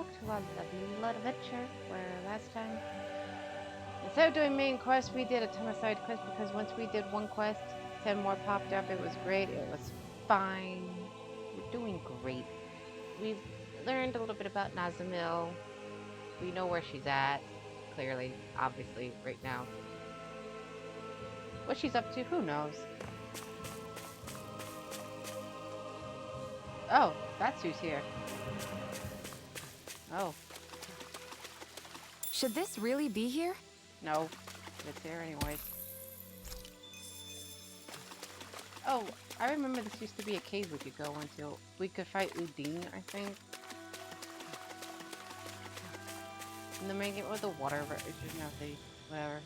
back to our lovely adventure where last time, instead of doing main quest, we did a ton of side quests because once we did one quest, 10 more popped up. It was great. It was fine. We're doing great. We've learned a little bit about Nazamil. We know where she's at, clearly, obviously, right now. What she's up to, who knows? Oh, that's who's here. Oh. Should this really be here? No, it's here anyways. Oh, I remember this used to be a cave we could go into. We could fight Udine, I think. In the main game, or the water version of the whatever.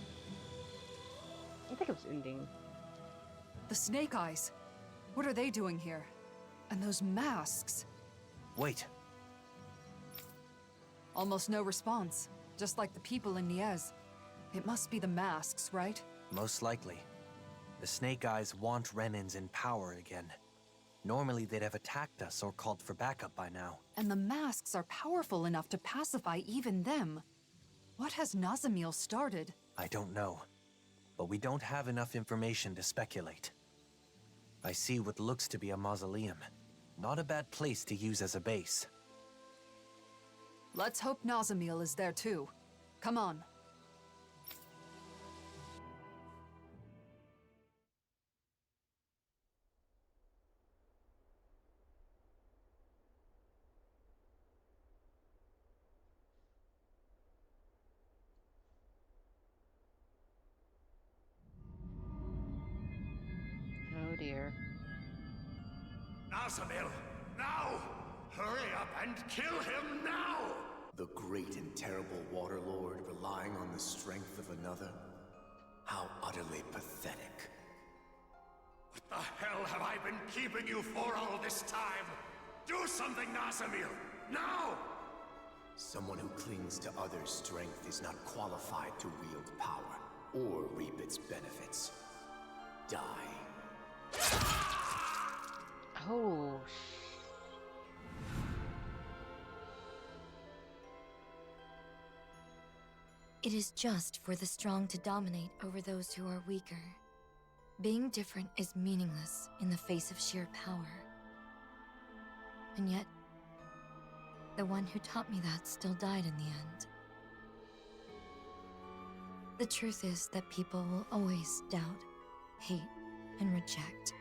I think it was Undine. The Snake Eyes. What are they doing here? And those masks. Wait. Almost no response. Just like the people in Niez. It must be the masks, right? Most likely. The Snake Eyes want Renans in power again. Normally they'd have attacked us or called for backup by now. And the masks are powerful enough to pacify even them. What has Nazamil started? I don't know. But we don't have enough information to speculate. I see what looks to be a mausoleum. Not a bad place to use as a base. Let's hope Nazamil is there too. Come on. Oh dear. Nazamil, now! Hurry up and kill him now! The great and terrible Water Lord relying on the strength of another? How utterly pathetic. What the hell have I been keeping you for all this time? Do something, Nazamil! Now! Someone who clings to others' strength is not qualified to wield power, or reap its benefits. Die. Oh, It is just for the strong to dominate over those who are weaker. Being different is meaningless in the face of sheer power. And yet, the one who taught me that still died in the end. The truth is that people will always doubt, hate, and reject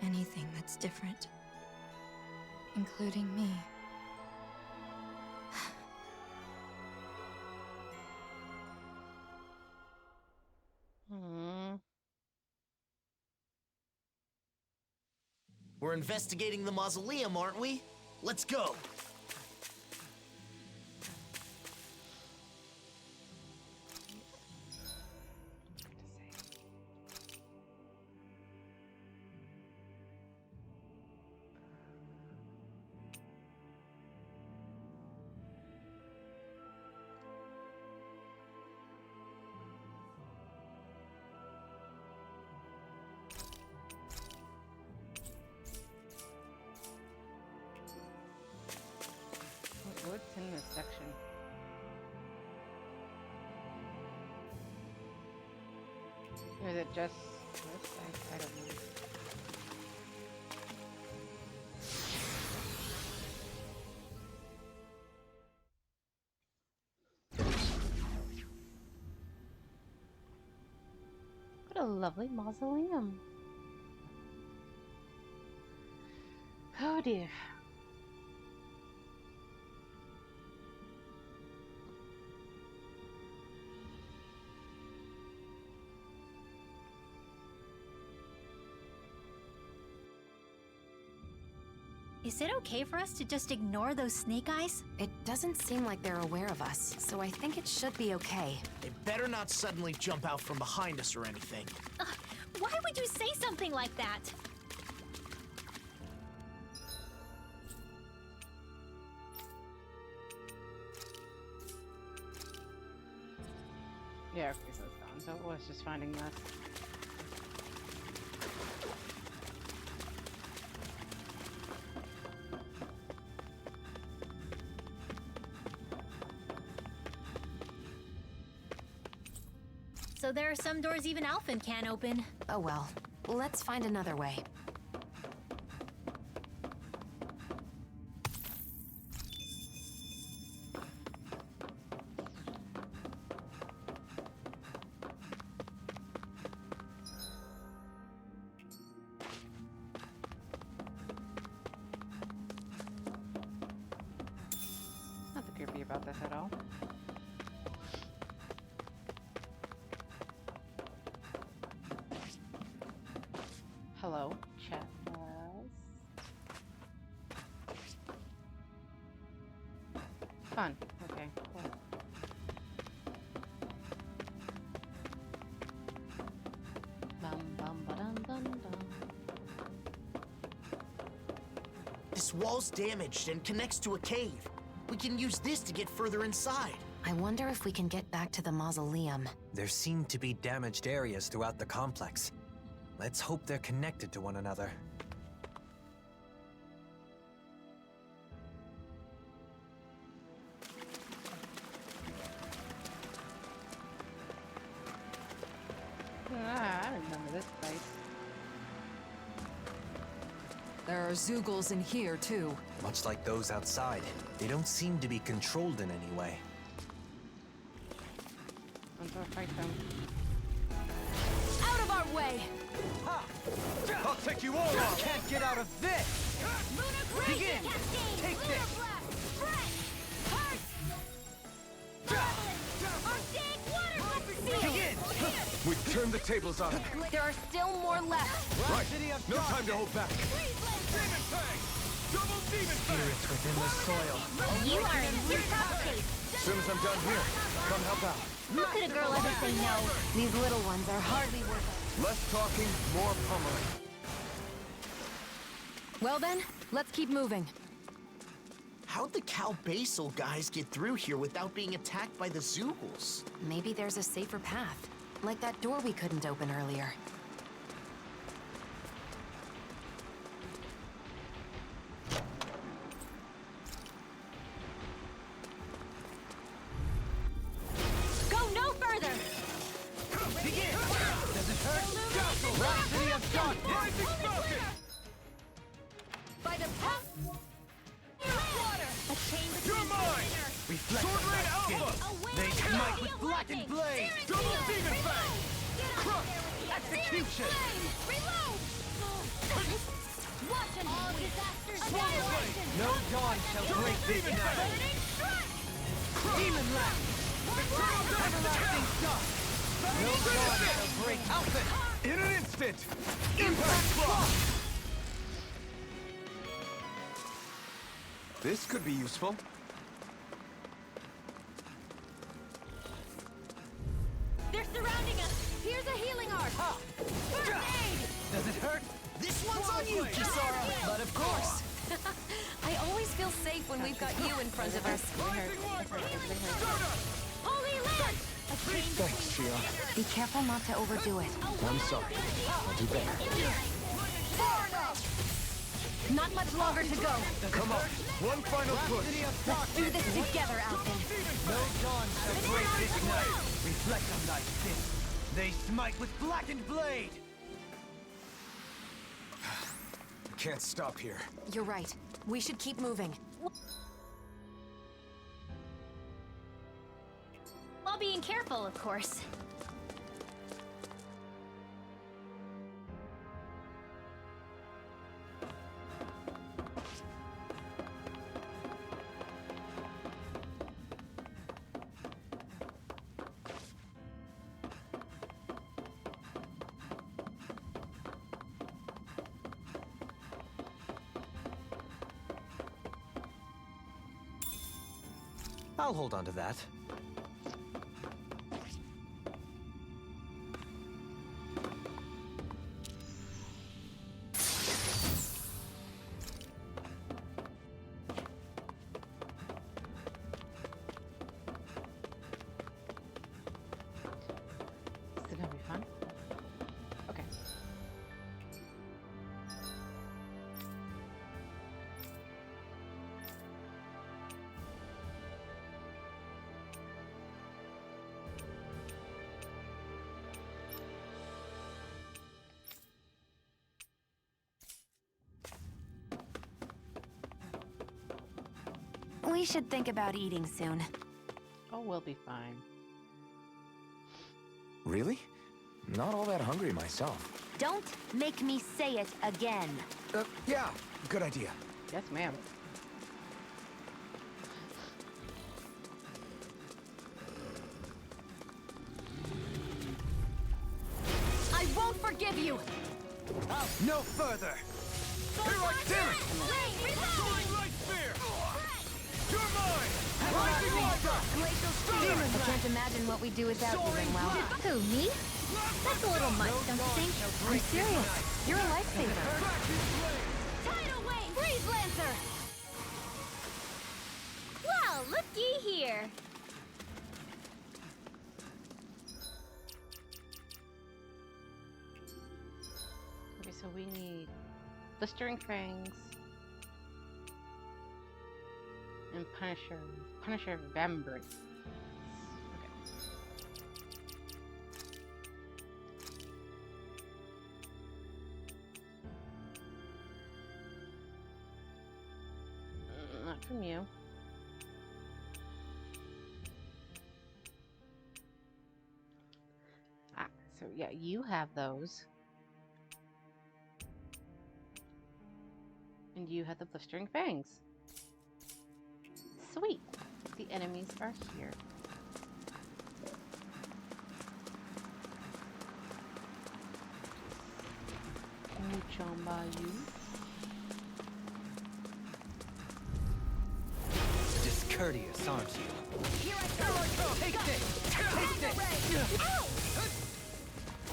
anything that's different, including me. We're investigating the mausoleum, aren't we? Let's go! what's in this section? Or is it just this? I don't know. What a lovely mausoleum. Oh dear. Is it okay for us to just ignore those snake eyes? It doesn't seem like they're aware of us, so I think it should be okay. They better not suddenly jump out from behind us or anything. Why would you say something like that? Yeah, okay, so it's gone. So it was just finding this. So there are some doors even Alphen can't open. Oh well. Let's find another way. Nothing creepy about this at all. Hello, chest. Fun. Okay, cool. Bum bum ba dum dum dum. This wall's damaged and connects to a cave. We can use this to get further inside. I wonder if we can get back to the mausoleum. There seem to be damaged areas throughout the complex. Let's hope they're connected to one another. I remember this place. There are Zoogles in here, too. Much like those outside, they don't seem to be controlled in any way. Let's go fight them. Out of our way! I'll take you all on! Can't get out of this! Begin! Take this! Begin! We've turned the tables on him. There are still more left. Right, no time to hold back. Demon Fang! Double Demon Fang! Spirits within the soil. You are in your top shape. As soon as I'm done here, come help out. How could a girl ever say no? These little ones are hardly worth it. Less talking, more pummeling. Well then, let's keep moving. How'd the Cal Basal guys get through here without being attacked by the Zoogles? Maybe there's a safer path. Like that door we couldn't open earlier. Go no further! Begin! Does it hurt? Rhapsody of Darkness! Rising Falcon! By the path! A chain You're between mine! Reflect Sword on Rain thy skin. Alpha! They smite with blackened blade! Double Demon Fang! Crush! Execution! Reload! Watch and all disasters! Swallow Blade! No dawn shall break this night! Demon Lash! Everlasting Dust! No dawn shall break Alphen! In an instant! Impact Claw! This could be useful. They're surrounding us! Here's a healing art! First aid! Does it hurt? This one's on you, Kisara! But of course! I always feel safe when we've got you in front of us. Rising Wind! Holy Lance! A chain Thanks, Shia. Be careful not to overdo it. I'm sorry. I'll do better. Not much longer to go. Come on, one final push. Let's do this together, Alphen. No dawn shall break this night. Reflect on thy sin. They smite with blackened blade. Can't stop here. You're right. We should keep moving. While being careful, of course. I'll hold on to that. Is it gonna be fun? Okay. We should think about eating soon. Oh, we'll be fine. Really? Not all that hungry myself. Don't make me say it again. Yeah, good idea. Yes, ma'am. I won't forgive you! No further! Here I damn it! Soaring light spear! You're mine! Rising water! I can't imagine what we do without you, Manuel. Who, me? That's a little much, don't you think? I'm serious. You're a lifesaver. Tidal wave! Freeze Lancer! Well, looky here. Okay, so we need Blistering Fangs and Punisher Vambrace. Okay. Not from you. Ah, so yeah, you have those. And you have the Blistering Fangs. Sweet. The enemies are here. Mooch by you. Discourteous, aren't you? Here I come! Take this! Take this! Ow!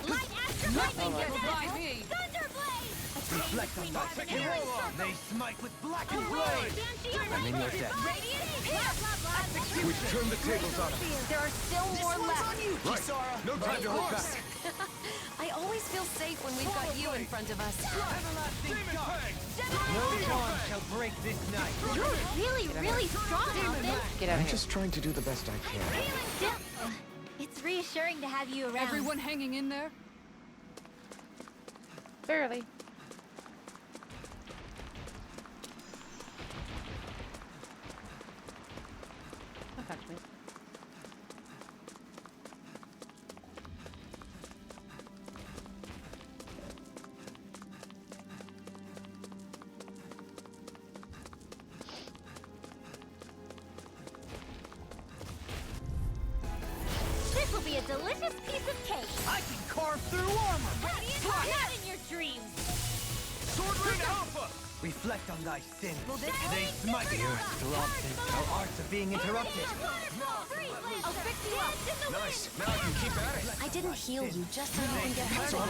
Light after lightning! By me! Thunderblade! Reflect on that second roll on! They smite with blackened blade! I'm in your debt. We've turned the tables on them. There are still more left. Right. No time to hold back. I always feel safe when we've got you in front of us. Everlasting dust! No dawn shall break this night. You're really strong, Alphen. Get out I'm of here. just trying to do the best I can. It's reassuring to have you around. Everyone hanging in there? Barely. Don't touch me. This will be a delicious piece of cake. I can carve through armor! Radiant, not in your dreams. Sword Ring Alpha! Reflect on thy sins. They smite you. Our arts are being interrupted. I'll fix you up. Nice. Now I can keep at it. I didn't heal you just so you can get hurt again.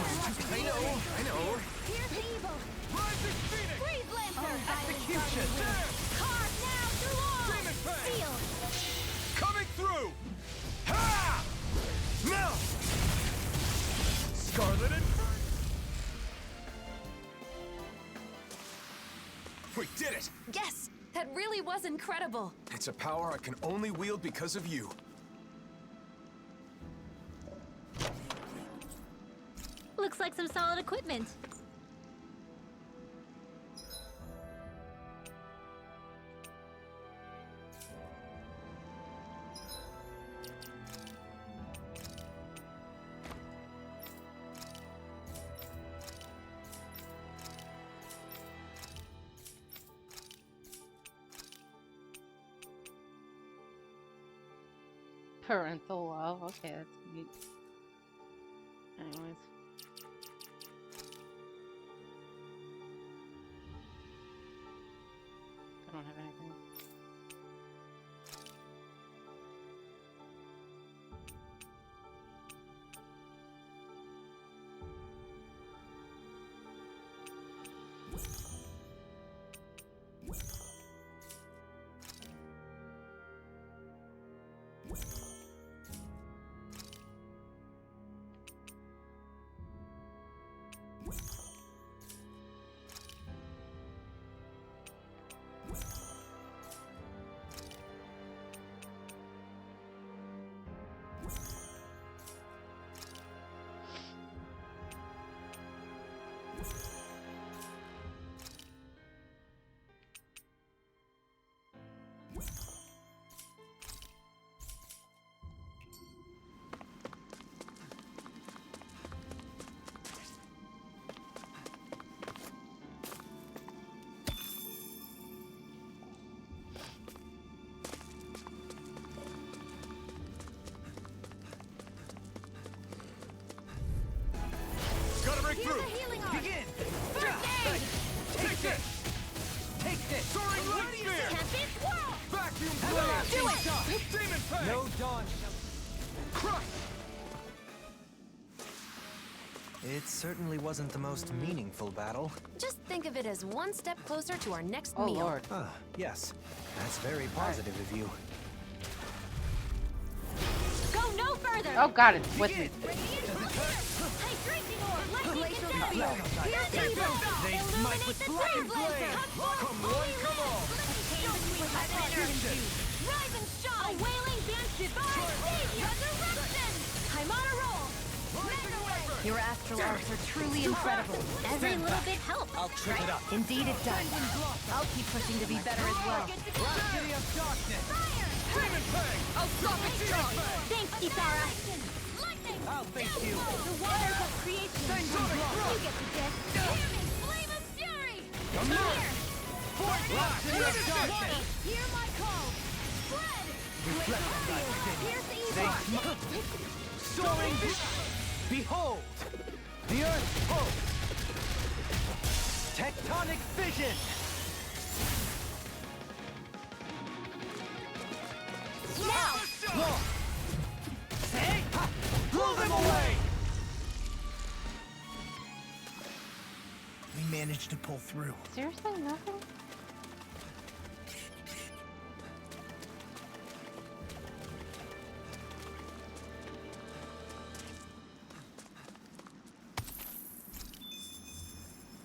I know. Here's the evil. Rising Phoenix! Freeze Lancer. Execution! There! Carve now through all. Demon Fang! Seal. Coming through! Ha! Now! Scarlet and... We did it! Yes, that really was incredible. It's a power I can only wield because of you. Looks like some solid equipment. Parental love. Okay, that's neat. Anyways. I don't have anything. No dawn shall... Crush! It certainly wasn't the most meaningful battle. Just think of it as one step closer to our next Oh meal. Lord. Ah, yes. That's very positive of you. Go no further! Oh god, it's with me. Hydration orb! Lightning They smite with blackened blade! Come one, come all! Rise and shine! A wailing dance divine! Save resurrection! I'm on a roll! Your astral arts are truly incredible. Every little bit helps. I'll trip it up. Indeed it does. I'll keep pushing to be better as well. City of darkness! Demon Fang! I'll stop it! Demon Fang! Thanks, Isara! I'll face you! The waters of creation! Sonic Block! You get the gist! Flame of fury! Come here! Void Blast! City of darkness! Hear my call! Spread! Reflect thy sin. Here's the They evil! soaring! Behold! The Earth pulse! Tectonic vision! Now! Look! Say! Ha! Blow them away! We managed to pull through. Seriously, nothing?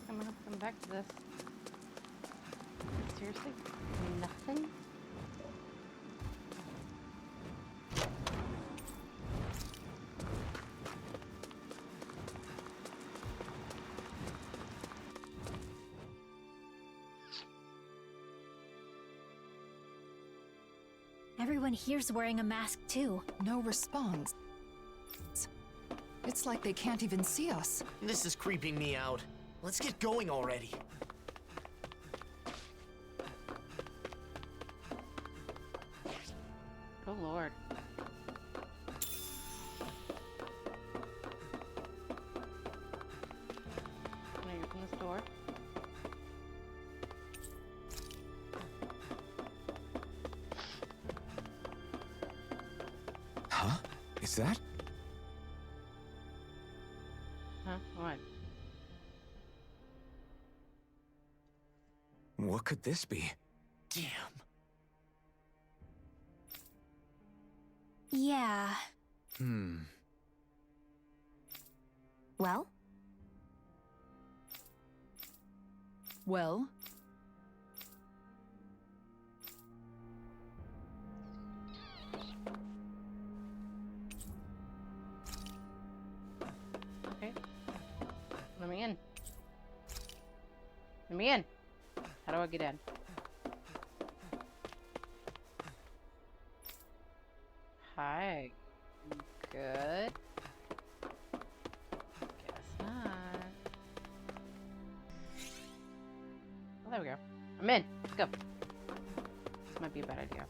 I'm gonna have to come back to this. Seriously? Nothing? Everyone here's wearing a mask too. No response. It's like they can't even see us. This is creeping me out. Let's get going already. Oh Lord. Can I open this door? Huh? Is that? Huh? What? What could this be? Damn. Yeah. Well? Well, Okay. Let me in. Let me in. How do I get in? Hi. Good. Guess not. Oh, there we go. I'm in. Let's go. This might be a bad idea.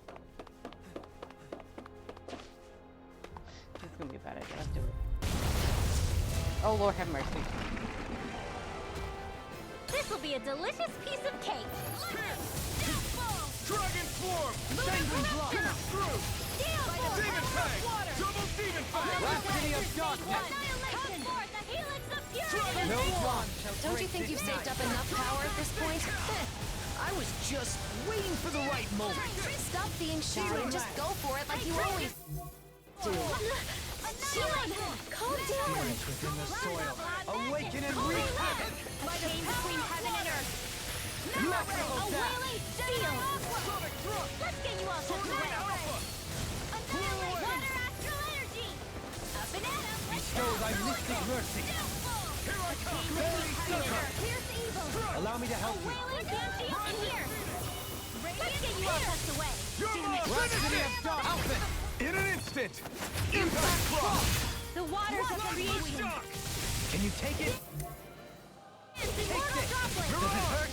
This is gonna be a bad idea. Let's do it. Oh, Lord have mercy. This will be a delicious piece of cake. Dragon Form! Sanguine Block! Through! Demon Fang! Double Demon Fang! Rhapsody of Darkness! Come forth, the helix of purity! No dawn shall Don't break you think this you've saved night. up enough power at this point? I was just waiting for the right moment. Stop being shy and just go for it like you always do. Shine! Calm down! Spirits within the soil, awaken and wreak havoc! A chain between heaven and earth! Masterful A death! wailing steel! Sonic Thrust! Let's get you all tucked away! Alpha! Annihilate! Water astral energy! Up and at 'em! Bestow thy mystic mercy! Here I come! Very sucker! Here's evil! Allow me to help you! Wailing dancing in here! Let's get you all tucked away! Rhapsody of Darkness! Alphen! In an instant! Impact Cross! The waters of creation! Can you take it? Take this! Does it hurt?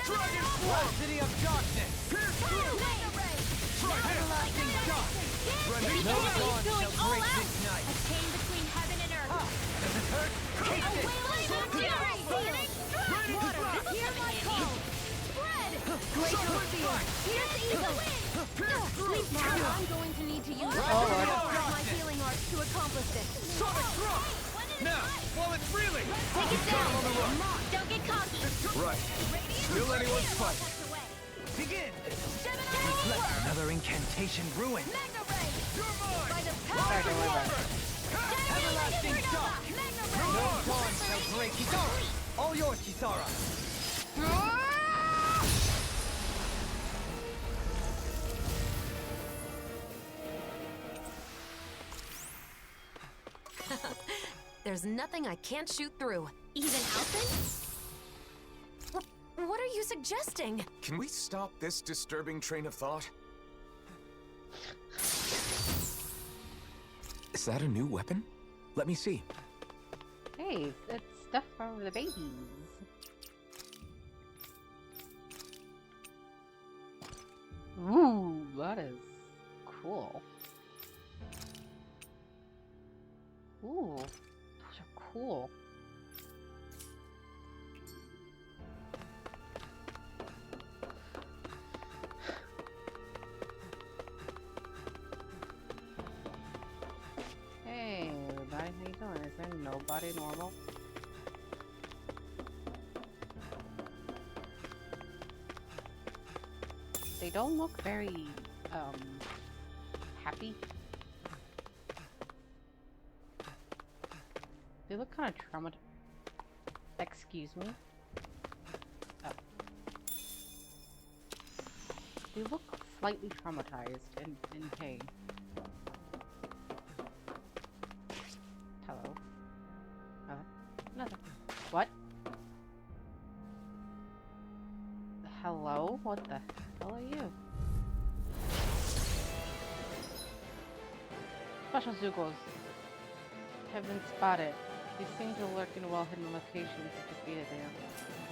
Dragon Rhapsody of Darkness! Pierce through! Everlasting dust! No dawn shall break this night! A chain between heaven and earth! Does it hurt? Take A this! wailing fury! Water, hear my call! Spread! Great Here's evil! Sleep now. I'm going to need to use my healing arts to accomplish this. Sonic drop! Now, while it's reeling! Take it down. Don't get cocky. Right. Still anyone's fight. Begin! Another incantation ruined. Magna Ray. You're mine! By the power of Lord. Everlasting shock! No dawn shall break Kisara! All yours, Kisara! There's nothing I can't shoot through. Even Alphen? What are you suggesting? Can we stop this disturbing train of thought? Is that a new weapon? Let me see. Hey, it's stuff for the babies. Ooh, that is cool. Ooh, those are cool. Hey, everybody, how you doing? Is there nobody normal? They don't look very, happy. They look kind of traumatized. Excuse me? Oh. They look slightly traumatized and in pain. Hello? Nothing. What? Hello? What the hell are you? Special Zugos have been spotted. These things will lurk in well-hidden locations if defeated. They are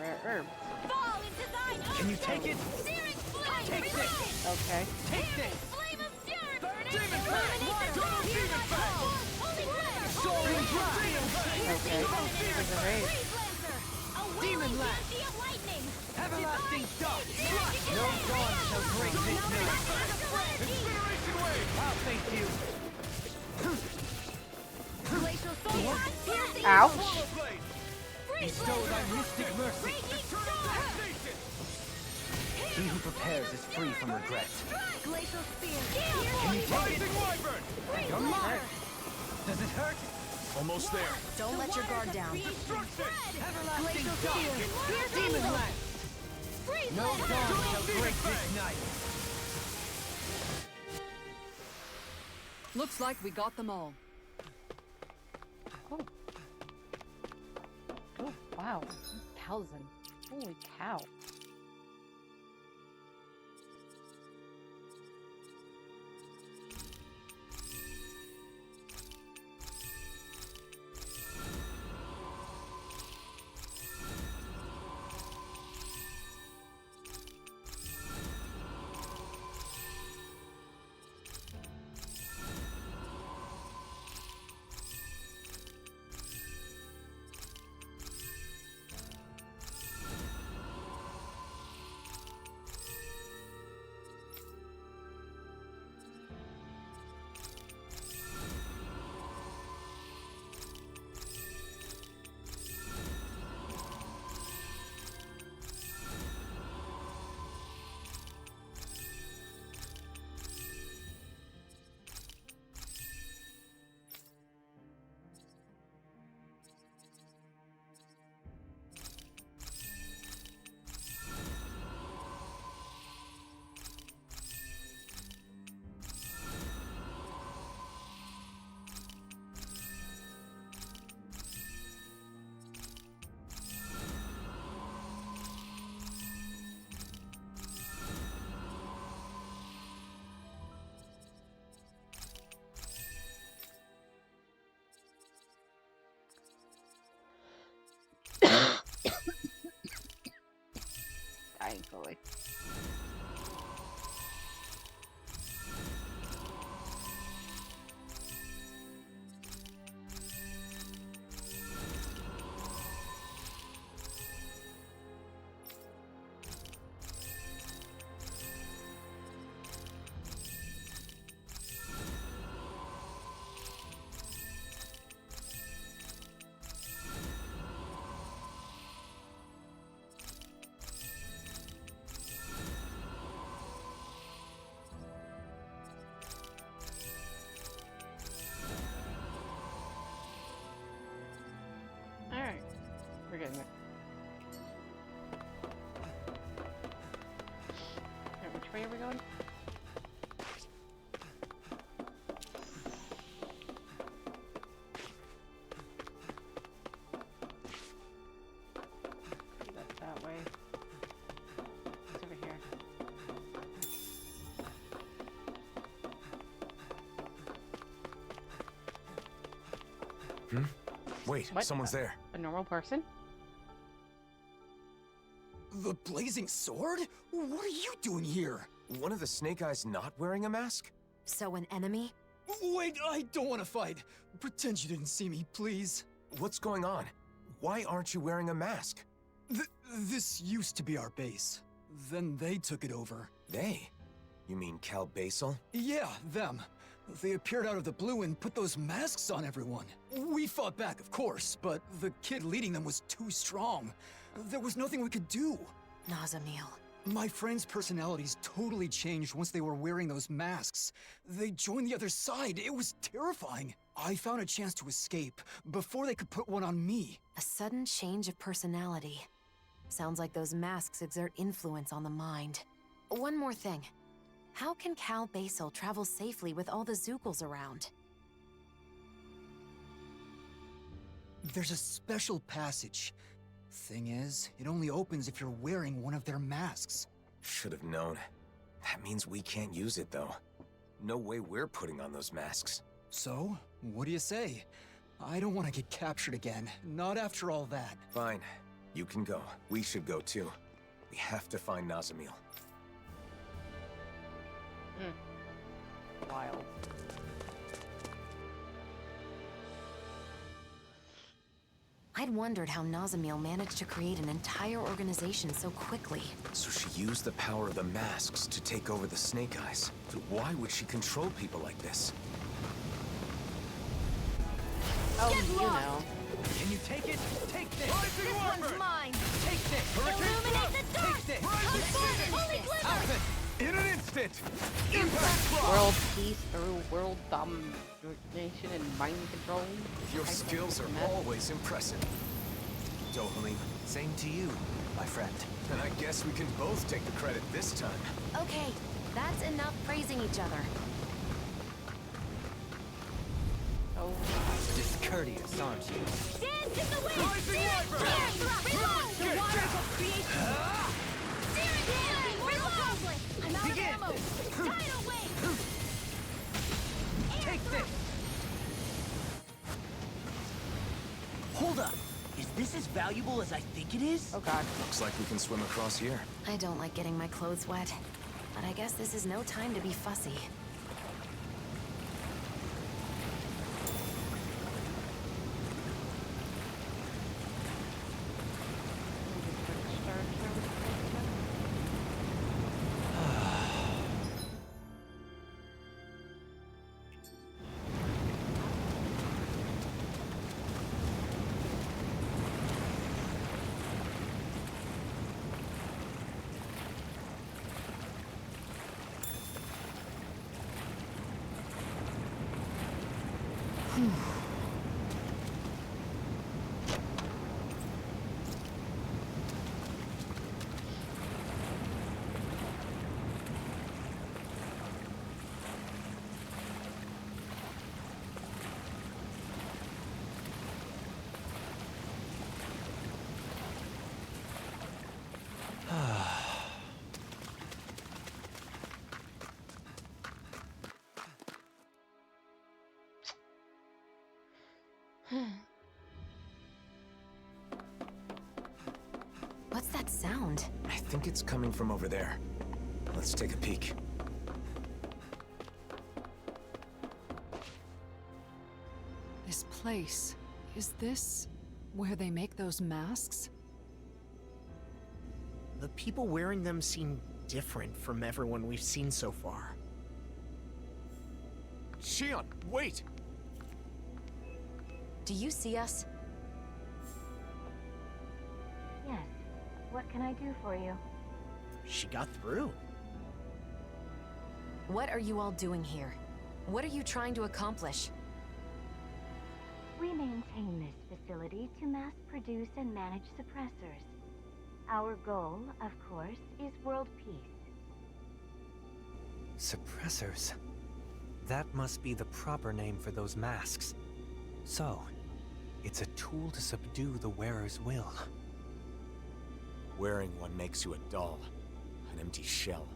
rare herbs. Fall into thine own. Can you take it? Searing flame. Take this! Okay. Take this! Flame of fury. Burning. Demon Fang! Double Demon Fang! Holy flame. Soaring Drive! Okay. There's a raid. Freeze lancer. A Demon wailing Lance. banshee of lightning. Everlasting Dust! Divine No dawn shall break this night! Incineration wave! I'll thank you! Glacial sword. Piercing. Ouch. Bestow thy mystic mercy! He who prepares is free from regret. Glacial spear. Can you take it? Wyvern! Your mark! Does it hurt? Almost there. Don't let your guard down. Destruction! Everlasting Glacial Dust! spear. Demon Lance! Freeze No lancer. dawn shall break this night! Looks like we got them all. Oh. Oh, wow. 1,000. Holy cow. We're getting there. Alright, which way are we going? That's that way. It's over here. Hmm? Wait, What? someone's there. A normal person? The blazing sword? What are you doing here? One of the Snake Eyes not wearing a mask? So an enemy? Wait, I don't want to fight. Pretend you didn't see me, please. What's going on? Why aren't you wearing a mask? This used to be our base. Then they took it over. They? You mean Cal Basel? Yeah, them. They appeared out of the blue and put those masks on everyone. We fought back, of course, but the kid leading them was too strong. There was nothing we could do. Nazamil. My friends' personalities totally changed once they were wearing those masks. They joined the other side. It was terrifying. I found a chance to escape before they could put one on me. A sudden change of personality. Sounds like those masks exert influence on the mind. One more thing. How can Cal Basel travel safely with all the Zookles around? There's a special passage. Thing is, it only opens if you're wearing one of their masks. Should have known. That means we can't use it, though. No way we're putting on those masks. So, what do you say? I don't want to get captured again. Not after all that. Fine. You can go. We should go, too. We have to find Nazamil. Wild. I'd wondered how Nazamil managed to create an entire organization so quickly. So she used the power of the masks to take over the Snake Eyes. But why would she control people like this? Oh, you know. Can you take it? Take this! This one's mine! Take this! Illuminate the dark! Take this! Come forward, holy glimmer! Alphen! In an instant! Impact World peace through world domination and mind control. Your skills are always impressive. Dahnan. Same to you, my friend. And I guess we can both take the credit this time. Okay, that's enough praising each other. Oh, Discourteous, aren't you? Dance in the wind! Rising Wyvern! Reload! The waters of creation! Searing reload! I'm out Begin. of ammo! Tidal wave! Take this! Hold up. Is this as valuable as I think it is? oh god. Looks like we can swim across here. I don't like getting my clothes wet, but I guess this is no time to be fussy. What's that sound? I think it's coming from over there. Let's take a peek. This place, is this where they make those masks? The people wearing them seem different from everyone we've seen so far. Shion, wait! Do you see us? Yes. What can I do for you? She got through. What are you all doing here? What are you trying to accomplish? We maintain this facility to mass produce and manage suppressors. Our goal, of course, is world peace. Suppressors. That must be the proper name for those masks. So, it's a tool to subdue the wearer's will. Wearing one makes you a doll, an empty shell.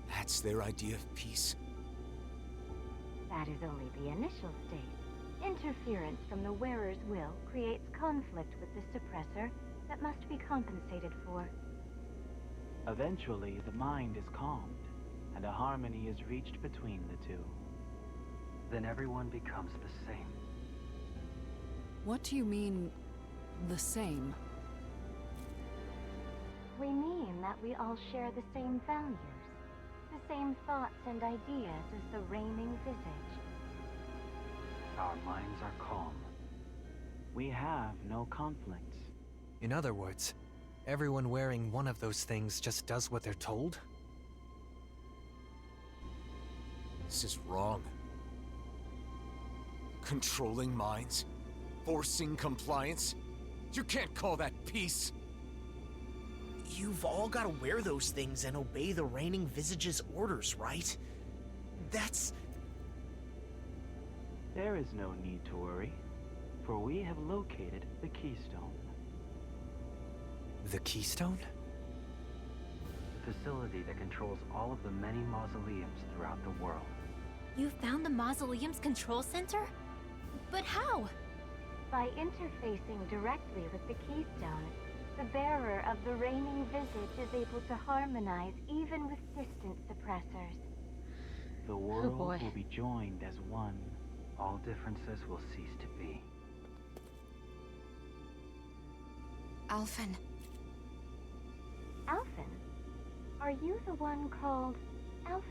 That's their idea of peace? That is only the initial state. Interference from the wearer's will creates conflict with the suppressor that must be compensated for. Eventually, the mind is calmed, and a harmony is reached between the two. Then everyone becomes the same. What do you mean, the same? We mean that we all share the same values, the same thoughts and ideas as the reigning visage. Our minds are calm. We have no conflicts. In other words, everyone wearing one of those things just does what they're told? This is wrong. Controlling minds? Forcing compliance? You can't call that peace! You've all got to wear those things and obey the reigning visage's orders, right? That's... There is no need to worry, for we have located the keystone. The keystone? The facility that controls all of the many mausoleums throughout the world. You found the mausoleum's control center? But how? By interfacing directly with the keystone, the bearer of the reigning visage is able to harmonize even with distant suppressors. The world will be joined as one. All differences will cease to be. Alphen. Alphen? Are you the one called Alphen?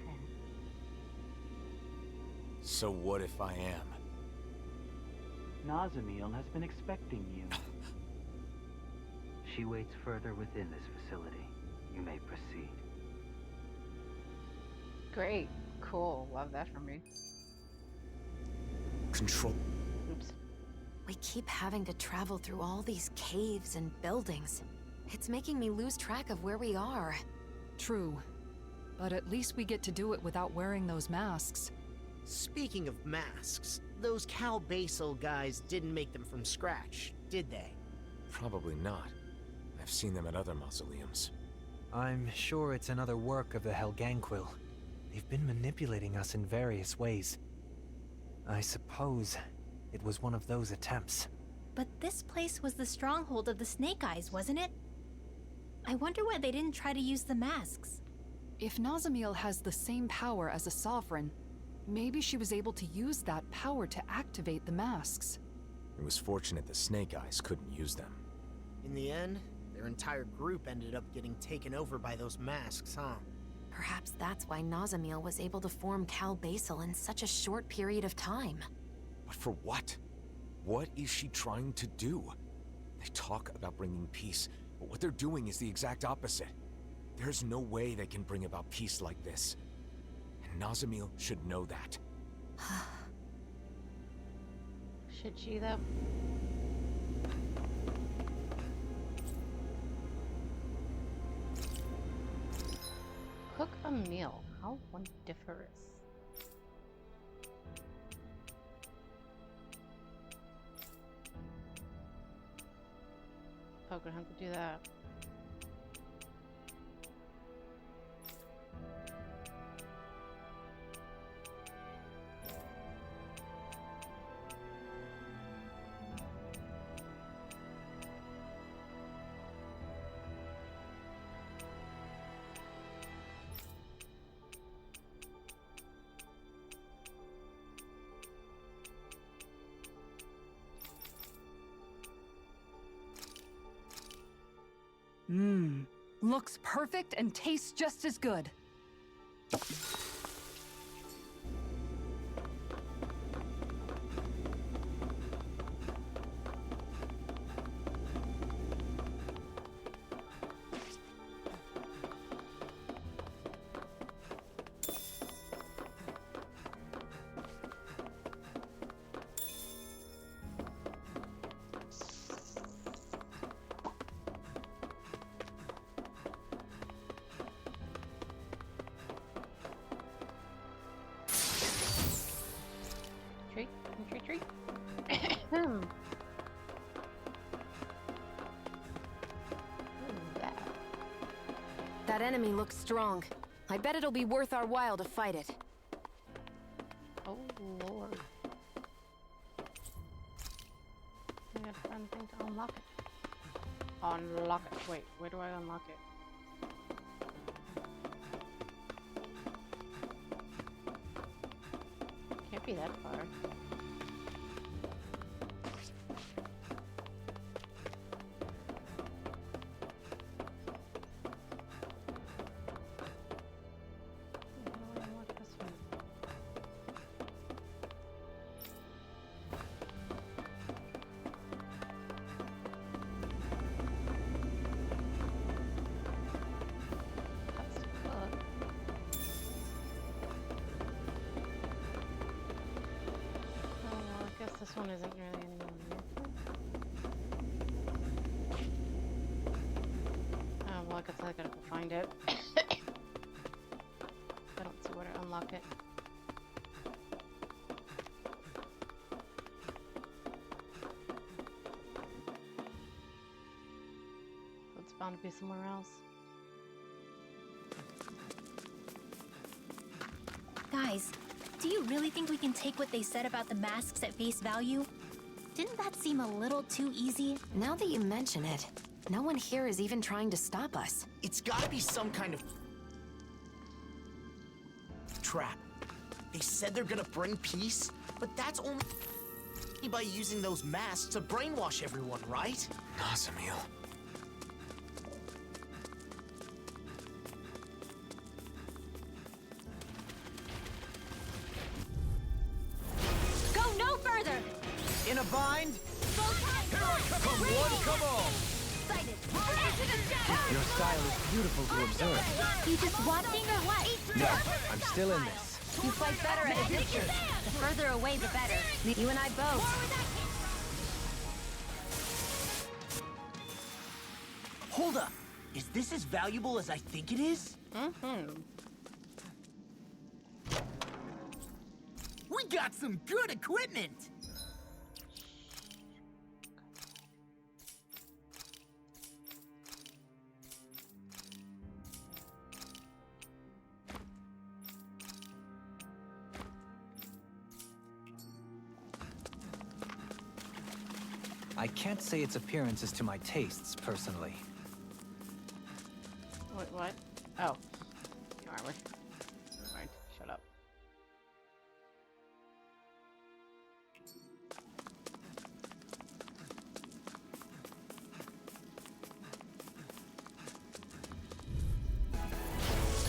So what if I am? Nazamil has been expecting you. She waits further within this facility. You may proceed. Great. Cool. Love that for me. Control. Oops. We keep having to travel through all these caves and buildings. It's making me lose track of where we are. True. But at least we get to do it without wearing those masks. Speaking of masks, those Cal Basel guys didn't make them from scratch, did they? Probably not. I've seen them at other mausoleums. I'm sure it's another work of the Helganquil. They've been manipulating us in various ways. I suppose it was one of those attempts. But this place was the stronghold of the Snake Eyes, wasn't it? I wonder why they didn't try to use the masks. If Nazamil has the same power as a sovereign, maybe she was able to use that power to activate the masks. It was fortunate the Snake Eyes couldn't use them. In the end, their entire group ended up getting taken over by those masks, huh? Perhaps that's why Nazamil was able to form Cal Basel in such a short period of time. But for what? What is she trying to do? They talk about bringing peace, but what they're doing is the exact opposite. There's no way they can bring about peace like this. And Nazamil should know that. Should she, though? Cook a meal. How wondiferous. Oh, gonna have to do that. Mmm. Looks perfect and tastes just as good. That enemy looks strong. I bet it'll be worth our while to fight it. Oh, Lord. I gotta find a thing to unlock it. Unlock it. Wait, where do I unlock it? Can't be that far. This one isn't really anywhere near. Oh, well, I guess I gotta go find it. I don't see where to unlock it. So it's bound to be somewhere else. Guys, do you really think we can take what they said about the masks at face value? Didn't that seem a little too easy? Now that you mention it, no one here is even trying to stop us. It's gotta be some kind of trap. They said they're gonna bring peace, but that's only by using those masks to brainwash everyone, right? Nazamil. Go no further! In a bind? Here I Come one, come all! Your style is beautiful to observe. You just watching or what? No, I'm still in this. You fight better at a distance. The further away, the better. You and I both. Hold up. Is this as valuable as I think it is? Mm-hmm. We got some good equipment! I can't say its appearance is to my tastes, personally. Wait, what? Oh. Armor. Alright, shut up.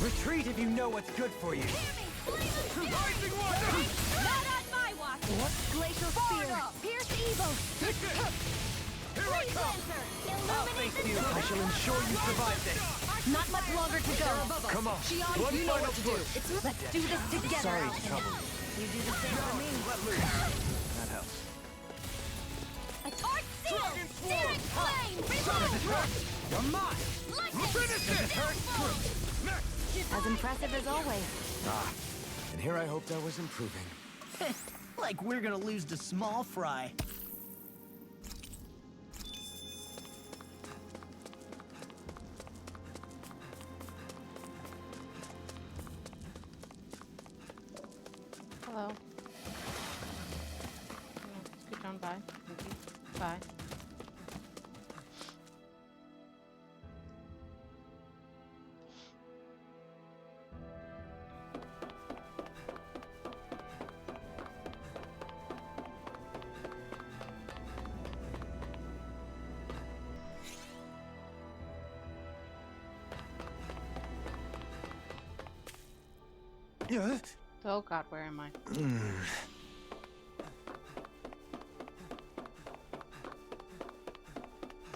Retreat if you know what's good for you. Rising water! Not on my watch! What? Glacial spear! Pierce evil! Here I come! I'll face you. I shall ensure you survive this. Not much longer to go. Come on. One You know final what to do. push. Let's do this together. Sorry to Alphen. trouble you. You do the same for me. That helps. A torch seal! Dragon Swarm! Searing flame! Does it hurt? You're mine. Finish it! Next! As impressive as always. Ah, and here I hoped I was improving. Like we're gonna lose to Small Fry. Hello. Scoot on by. Thank you. Bye. Yeah. Oh god, where am I? It's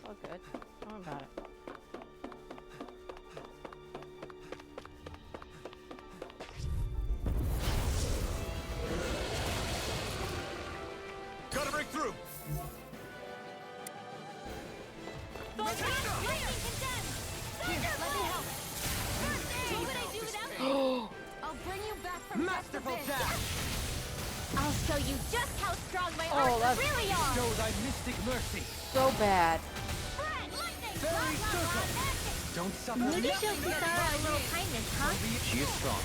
all good. Don't worry about it. Gotta break through! I'll bring you back from Masterful dash! I'll show you just how strong my Oh, arms that's- really are! Show thy mystic mercy! So bad. Friend, lightning! Fairy circle! Don't suffer. Maybe show Kusara a little kindness, huh? She is strong.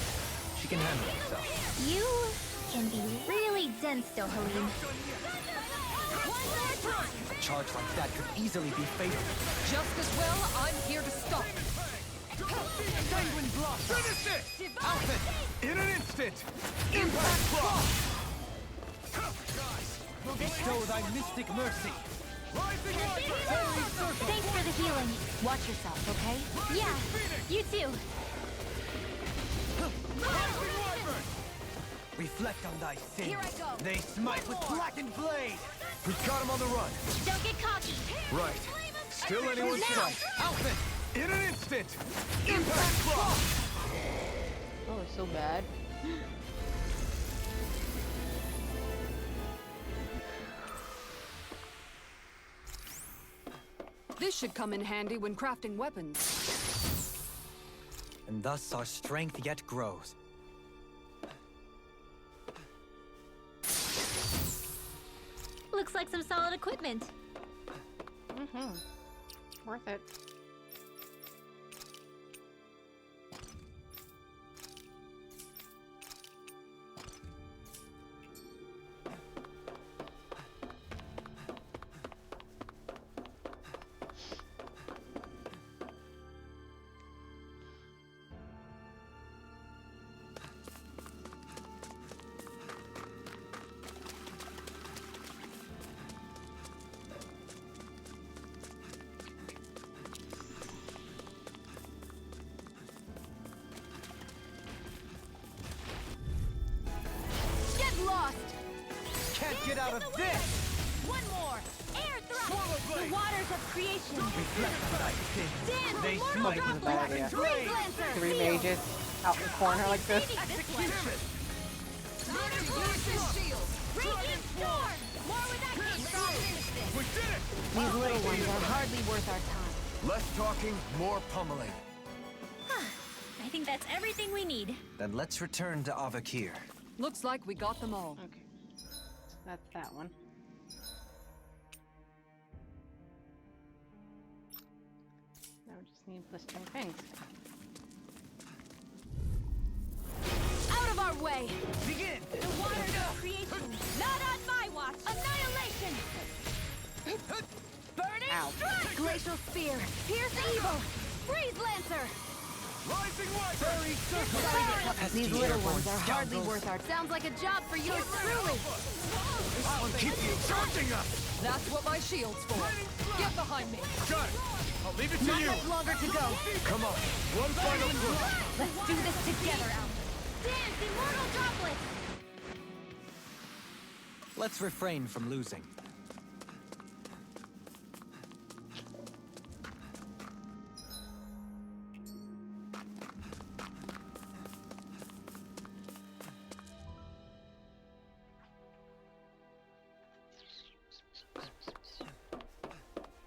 She can handle herself. You can be really dense, though, Halim. A charge like that could easily be fatal. Just as well, I'm here to stop. Sanguine Blast! Finish it! Alphen! In an instant! Impact Blast! Bestow thy mystic mercy! Thanks for the healing. Watch yourself, okay? Yeah, you too. Reflect on thy sins. Here I go. They smite with blackened blade! We've got him on the run. Don't get cocky. Right. Still anyone's Now. sight. Alphen! In an instant! Impact Blast! Oh, it's so bad. This should come in handy when crafting weapons. And thus our strength yet grows. Looks like some solid equipment. Mm-hmm. Worth it. Can't get out of this! One more. Air thrust. The waters of creation. Reflect on thy sins. Dance. They Mortal smite This is a with bad blackened idea. blade! Three mages out in the corner like this. Execution! Radiant storm. More with that We did it! These little ones are hardly worth our time. Less talking, more pummeling. I think that's everything we need. Then let's return to Avakir. Looks like we got them all. Okay. That's that one. Now we just need blistering things. Out of our way. Begin! The waters of creation. Not on my watch. Annihilation. Burning Ow. strike. Glacial spear. Pierce evil. Freeze lancer. Rising White! Fairy circle! These little ones are hardly worth our. Sounds like a job for yours truly. I'll keep you charging us! That's what my shield's for. Get behind me. Got it! I'll leave it to Not you! much longer to go. Come on, one final push! Let's do this together, Alphen. Dance, immortal droplets. Let's refrain from losing.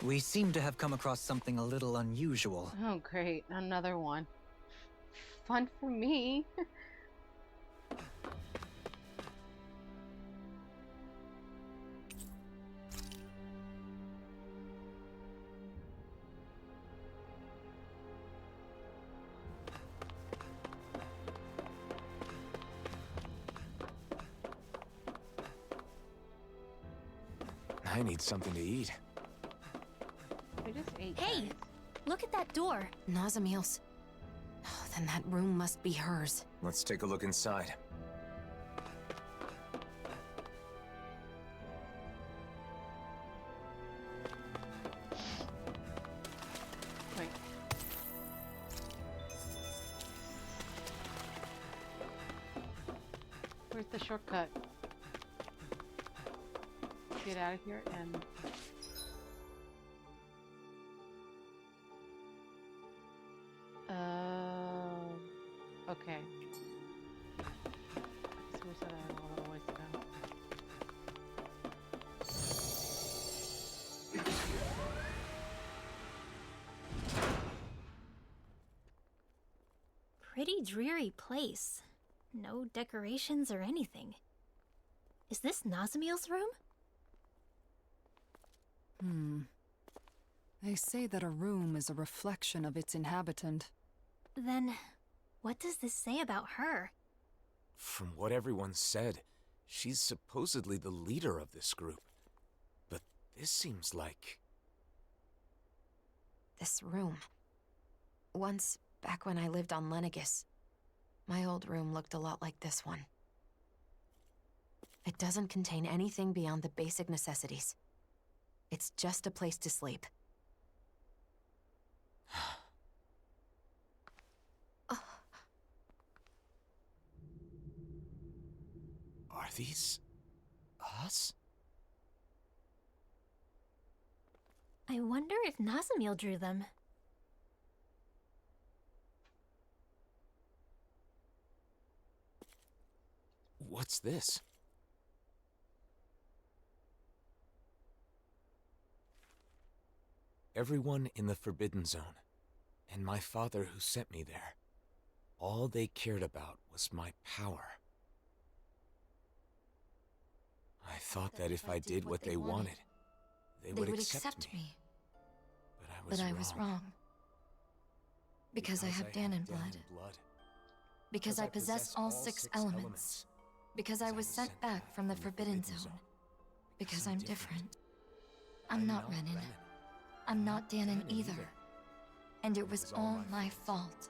We seem to have come across something a little unusual. Oh, great. Another one. Fun for me. I need something to eat. We just ate. Hey, guys. look at that door. Nazamil's. Oh, then that room must be hers. Let's take a look inside. Wait. Where's the shortcut? Get out of here and... okay. So we said I have a little ways to go. Pretty dreary place. No decorations or anything. Is this Nazamil's room? They say that a room is a reflection of its inhabitant. Then, what does this say about her? From what everyone said, she's supposedly the leader of this group. But this seems like... This room. Once, back when I lived on Lenegis, my old room looked a lot like this one. It doesn't contain anything beyond the basic necessities. It's just a place to sleep. Are these... us? I wonder if Nazamil drew them. What's this? Everyone in the Forbidden Zone, and my father who sent me there, all they cared about was my power. I thought that if I did what they wanted, they would accept me. But I was wrong. Because I have Dahnan blood. Because I possess all 6 elements. Because I was sent back from the Forbidden Zone. Because I'm different. I'm not Renan. I'm not Dahnan either. And it was all my fault.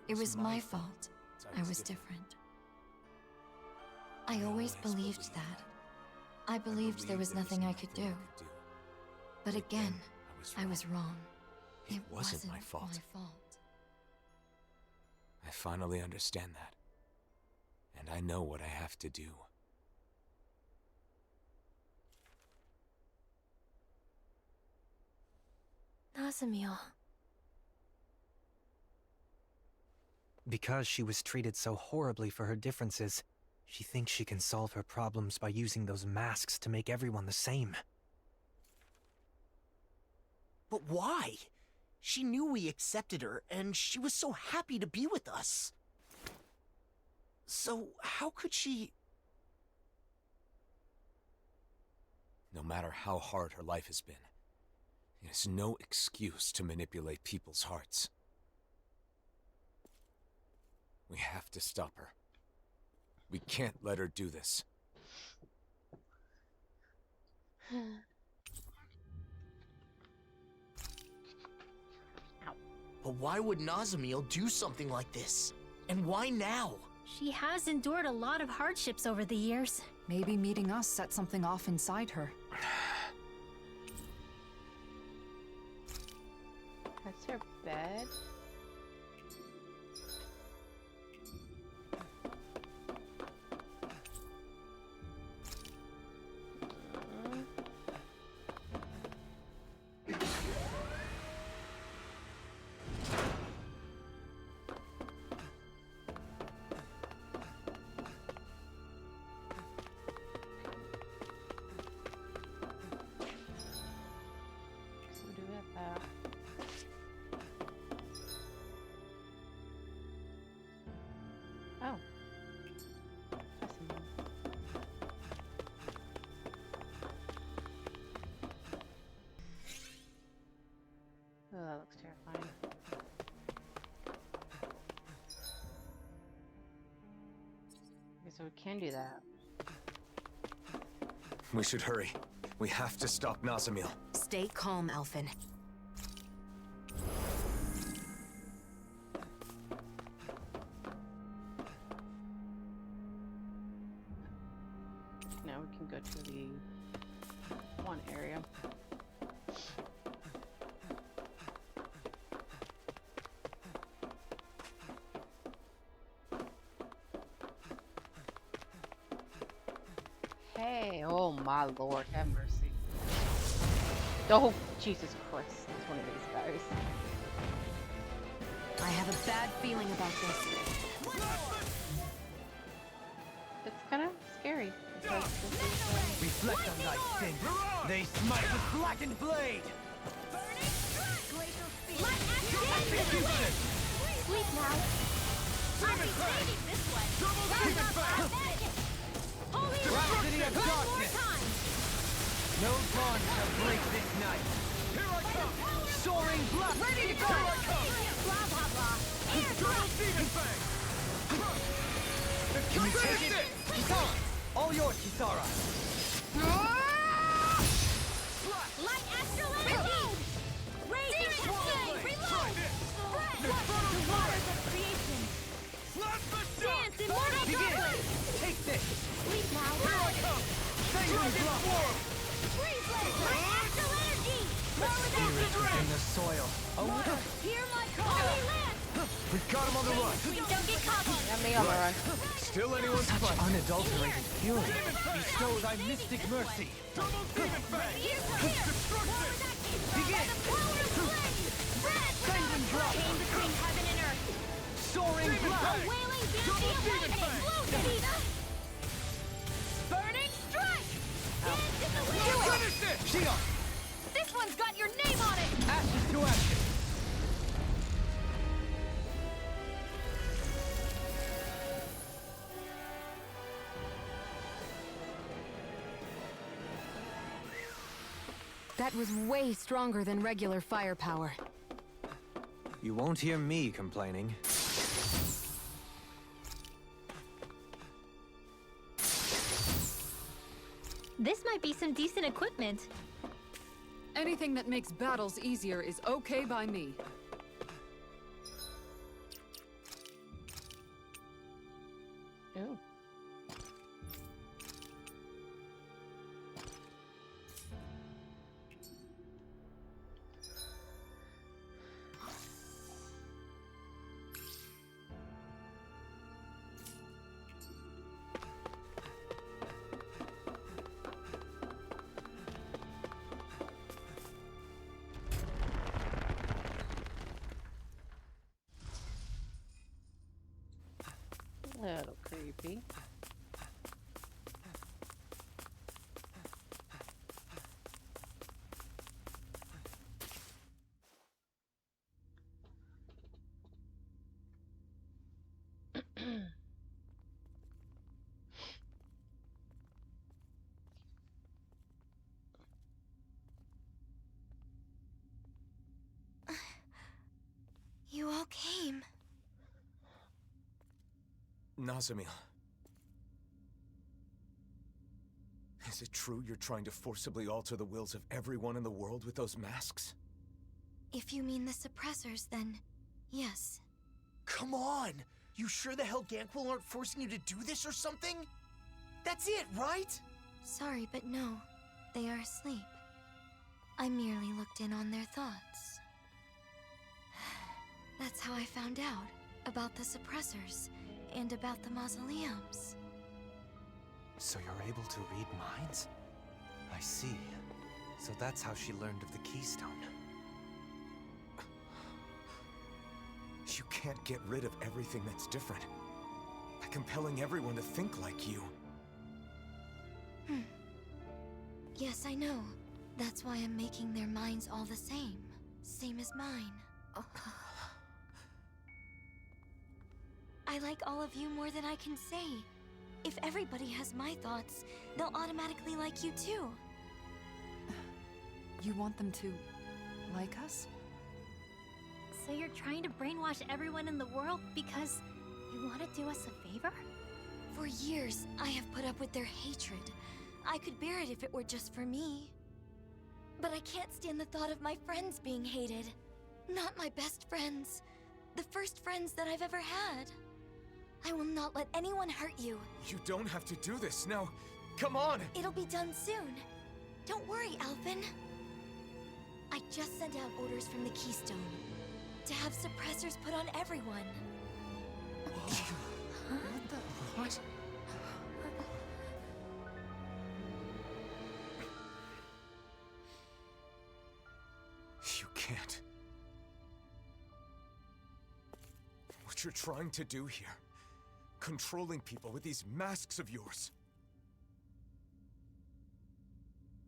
It was my fault. I was different. I always believed that. I believed there was nothing I could do. But again, I was wrong. It wasn't my fault. I finally understand that. And I know what I have to do. Nazamil. Because she was treated so horribly for her differences, she thinks she can solve her problems by using those masks to make everyone the same. But why? She knew we accepted her, and she was so happy to be with us. So, how could she... No matter how hard her life has been, it is no excuse to manipulate people's hearts. We have to stop her. We can't let her do this. But why would Nazamil do something like this? And why now? She has endured a lot of hardships over the years. Maybe meeting us set something off inside her. That's her bed. Oh. Oh, that looks terrifying. Okay, so we can do that. We should hurry. We have to stop Nazamil. Stay calm, Alphen. Now we can go to the one area. Hey, oh my Lord, have mercy. Oh, Jesus Christ, it's one of these guys. I have a bad feeling about this. It's kind of scary. Because this is, Reflect on thy sin. They smite with blackened blade. Execution. Sleep now. I'll be saving this one. Holy Rhapsody of One more darkness. time. No dawn shall break this night. Here I come. Soaring blast! Ready to go! Blah, blah, blah. Eternal Demon Fang! Can you take it? Kisara! All yours, Kisara! Light astral energy! Raise cascade! Reload! Spread! The waters of creation! Dance immortal conflict! Take this! Sleep now! Here I come! Dragon Form! Freeze blade! Light astral energy! More with Spirit in the soil. Water! Hear my call! Holy Lance! We got him on the run! Please don't get cocky! Yeah, me on the run. Still anyone's Such fight. unadulterated fury. Bestow thy mystic mercy. Double Demon Fang! Destruction! Begin! The power of flame! Red! Sanguine drop! Chain between heaven and earth! Soaring blast! Wailing Dancy of lightning! Explosive! Burning strike! Dance in the wind! Finish it! Shion! This one's got your name on it! Ashes to ashes! That was way stronger than regular firepower. You won't hear me complaining. This might be some decent equipment. Anything that makes battles easier is okay by me. Ooh. A little creepy. You all came. Nazamil. Is it true you're trying to forcibly alter the wills of everyone in the world with those masks? If you mean the suppressors, then yes. Come on! You sure the Helganquil aren't forcing you to do this or something? That's it, right? Sorry, but no. They are asleep. I merely looked in on their thoughts. That's how I found out about the suppressors and about the mausoleums. So you're able to read minds? I see. So that's how she learned of the keystone. You can't get rid of everything that's different by compelling everyone to think like you. Yes, I know. That's why I'm making their minds all the same. Same as mine. I like all of you more than I can say. If everybody has my thoughts, they'll automatically like you too. You want them to like us? So you're trying to brainwash everyone in the world because you want to do us a favor? For years, I have put up with their hatred. I could bear it if it were just for me. But I can't stand the thought of my friends being hated. Not my best friends. The first friends that I've ever had. I will not let anyone hurt you. You don't have to do this. Now, come on! It'll be done soon. Don't worry, Alphen. I just sent out orders from the Keystone to have suppressors put on everyone. What? You can't. What you're trying to do here, controlling people with these masks of yours.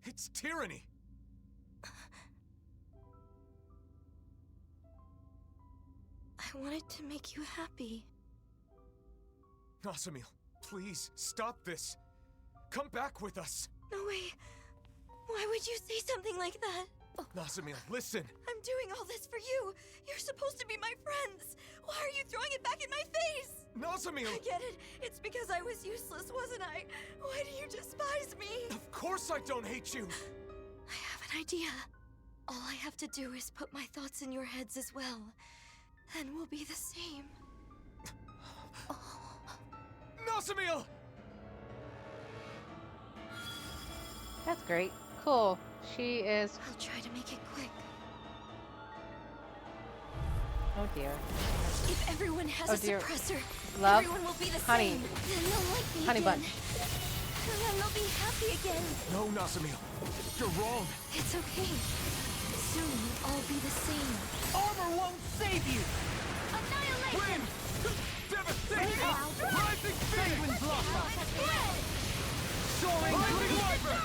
It's tyranny! I wanted to make you happy. Nazamil, please, stop this! Come back with us! No way. Why would you say something like that? Nazamil, listen! I'm doing all this for you. You're supposed to be my friends. Why are you throwing it back in my face? Nazamil! I get it. It's because I was useless, wasn't I? Why do you despise me? Of course I don't hate you! I have an idea. All I have to do is put my thoughts in your heads as well. Then we'll be the same. Nazamil! That's great. Cool. She is. I'll try to make it quick. Oh dear. If everyone has a suppressor, Love. everyone will be the Honey. same. Then they'll like me Honey again. bunch. And then they'll be happy again. No, Nazamil. You're wrong. It's okay. Soon we'll all be the same. Armor won't save you! Annihilation! Devastation! Rising Penguin Blossom! Soaring Green Viper!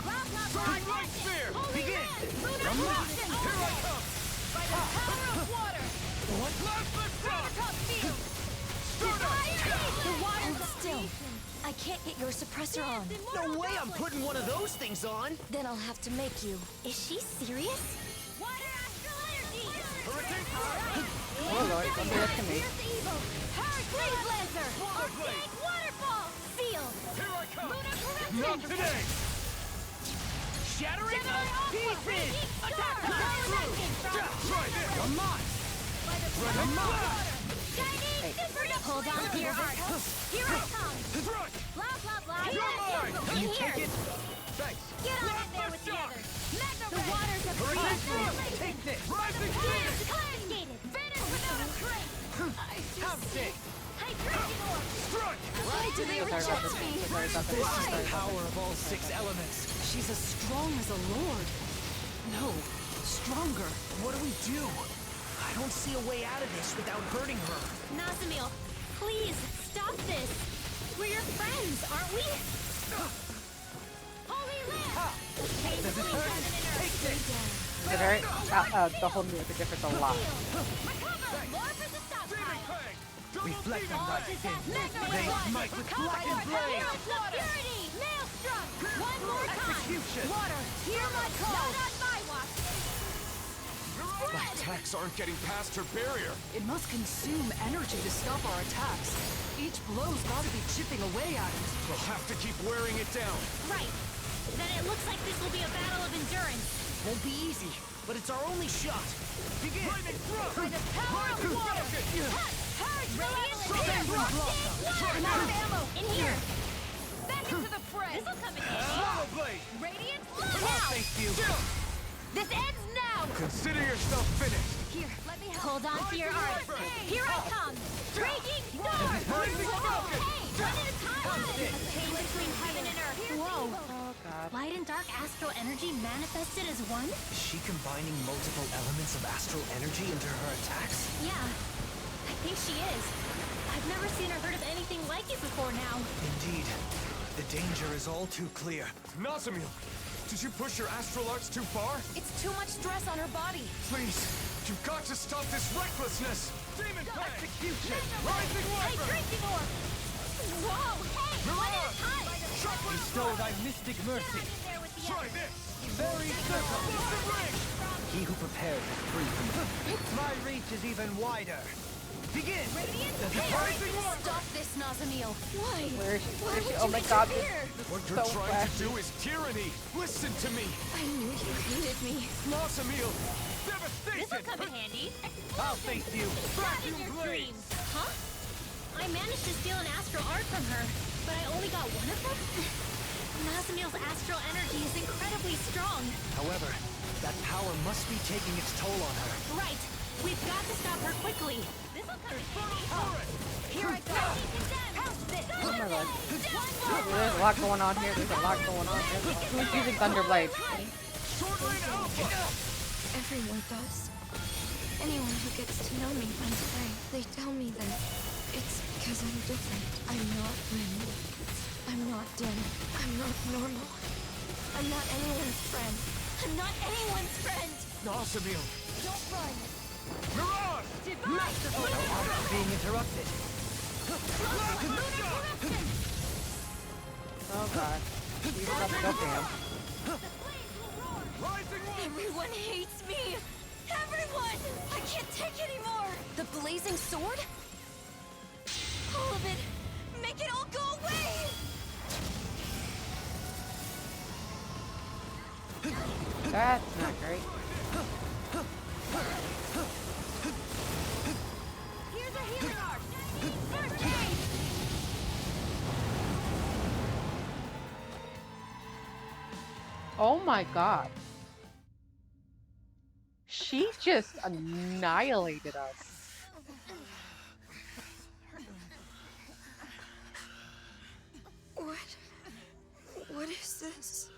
Soaring Light Sphere! Begin! Unlock! Here I come! By the power of water! What? Plasma shock! Field! The water Hold still. I can't get your suppressor on. No way I'm putting one of those things on! Then I'll have to make you. Is she serious? Water astral energy! Oh lord, don't do that to me. Power Blaze Lancer! Arctic Waterfall! Field! Here I come! Lunar Corruption! Not today! Shattering of pieces! Attack! Try this! Come on! Renan Lord! Chinese Super Hold on to your heart! Here I come! Thrust! Blah blah blah! You're mine! In You here! take it? Thanks! Get on in there with the others! The waters of Hurricane! Take this! Rising Phoenix! Conjugated! Vanish without a trace! Have sick! Hydration orb! Strike! Why do they reject me? This is the power of all 6 elements. She's as strong as a lord. No, stronger. What do we do? I don't see a way out of this without hurting her. Nazamil, please, stop this! We're your friends, aren't we? Holy Lamp! Does it hurt? Take this! Is it hurt? The whole music differs a lot. Recover! More for the stockpile! Reflect on thy sins. Magma They Red smite with black and Heroes blade. of Purity! Maelstrom! One more time! Execution. Water, hear my call! Not my watch! My attacks aren't getting past her barrier. It must consume energy to stop our attacks. Each blow's gotta be chipping away at it. We'll have to keep wearing it down. Right. Then it looks like this will be a battle of endurance. Won't be easy, but it's our only shot. Begin! By the power of water! Purge Radiant Penguin Blossom! I'm out of ammo! In here! Back into the fray! This'll come in handy! Lava Blade! Radiant I'll face you! This ends now! Consider yourself finished. Here, let me help. Hold on to your art. Here I come! Raging Storm! Rising Falcon! One at a time! A chain between heaven and earth. Whoa! Oh god. Light and dark astral energy manifested as one? Is she combining multiple elements of astral energy into her attacks? Yeah, I think she is. I've never seen or heard of anything like it before now. Indeed. The danger is all too clear. Nazamil, did you push your astral arts too far? It's too much stress on her body. Please, you've got to stop this recklessness! Demon Execution! Rising Wyvern! Drinking orb! Whoa, hey! One at a time! Bestow thy mystic mercy! There with the Try others. this! Very circle! Ring! He who prepares is free from My reach is even wider! Begin! Rising Water! Stop this, Nazamil. Why? Where is she? Why Where is she? would Oh you my make god, her this, here? this What is you're so trying flashy. to do is tyranny! Listen to me! I knew you hated me. Nazamil! This'll Devastation! come in handy. I'll face you! That in your dreams! Huh? I managed to steal an astral art from her, but I only got one of them? Nazamil's astral energy is incredibly strong. However, that power must be taking its toll on her. Right. We've got to stop her quickly. This'll come in handy. Here I go. House this. Oh my god. There's a lot going on here. There's a lot going on here. Who's using Thunderblade? Everyone does. Anyone who gets to know me finds strength. They tell me that it's because I'm different. I'm not Ren. I'm not Den. I'm not normal. I'm not anyone's friend. I'm not anyone's friend! Nazamil! Don't run! Mirage! Masterful! I'm being interrupted. Oh god. He's about to go down. Rising one! Everyone hates me! Everyone! I can't take anymore! The blazing sword? All of it! Make it all go away! That's not great. Here's a healing art! First aid! Oh my god. She just annihilated us. What is this?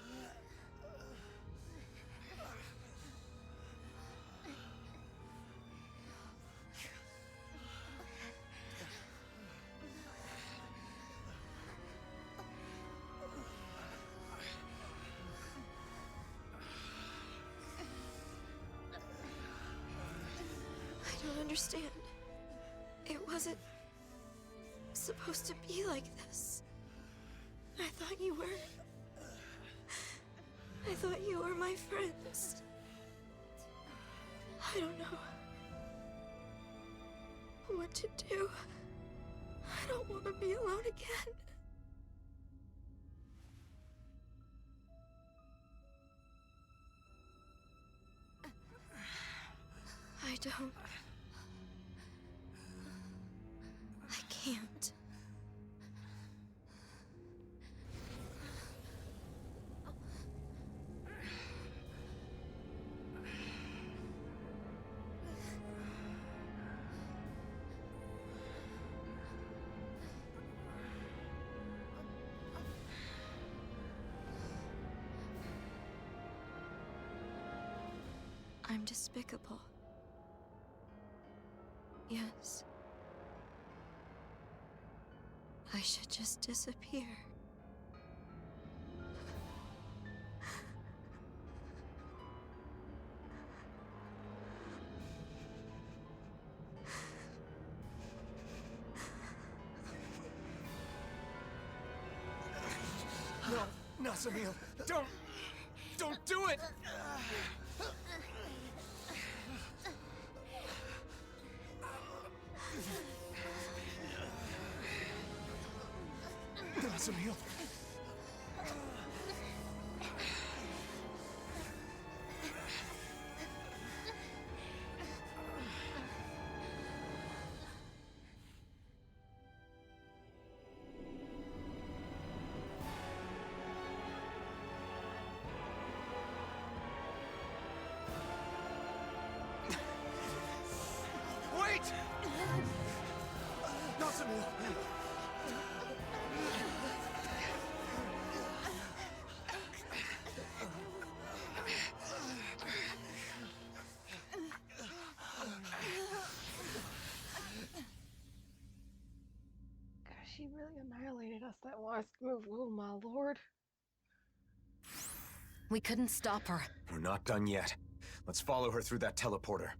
I don't understand. It wasn't supposed to be like this. I thought you were my friends. I don't know what to do. I don't want to be alone again. I don't. I can't. I'm despicable. Yes. I should just disappear. No, Nazamil, don't do it! Nazamil. Wait! Nazamil. She really annihilated us that last move, oh my lord. We couldn't stop her. We're not done yet. Let's follow her through that teleporter.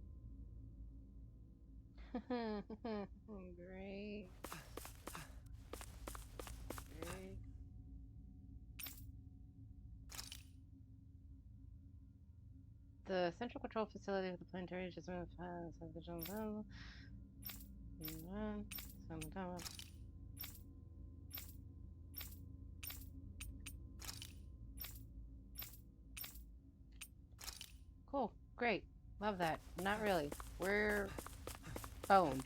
Great. Great. The central control facility of the planetary just moved Cool. Great. Love that. Not really. We're boned.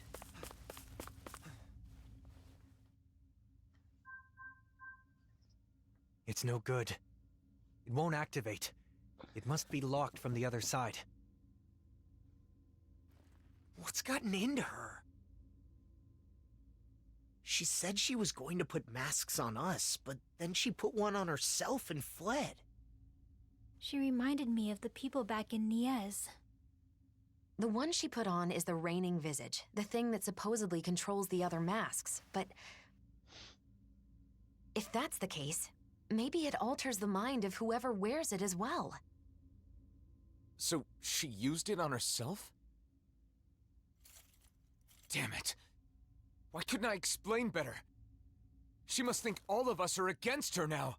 It's no good. It won't activate. It must be locked from the other side. What's gotten into her? She said she was going to put masks on us, but then she put one on herself and fled. She reminded me of the people back in Niez. The one she put on is the reigning visage, the thing that supposedly controls the other masks, but if that's the case, maybe it alters the mind of whoever wears it as well. So, she used it on herself? Damn it. Why couldn't I explain better? She must think all of us are against her now.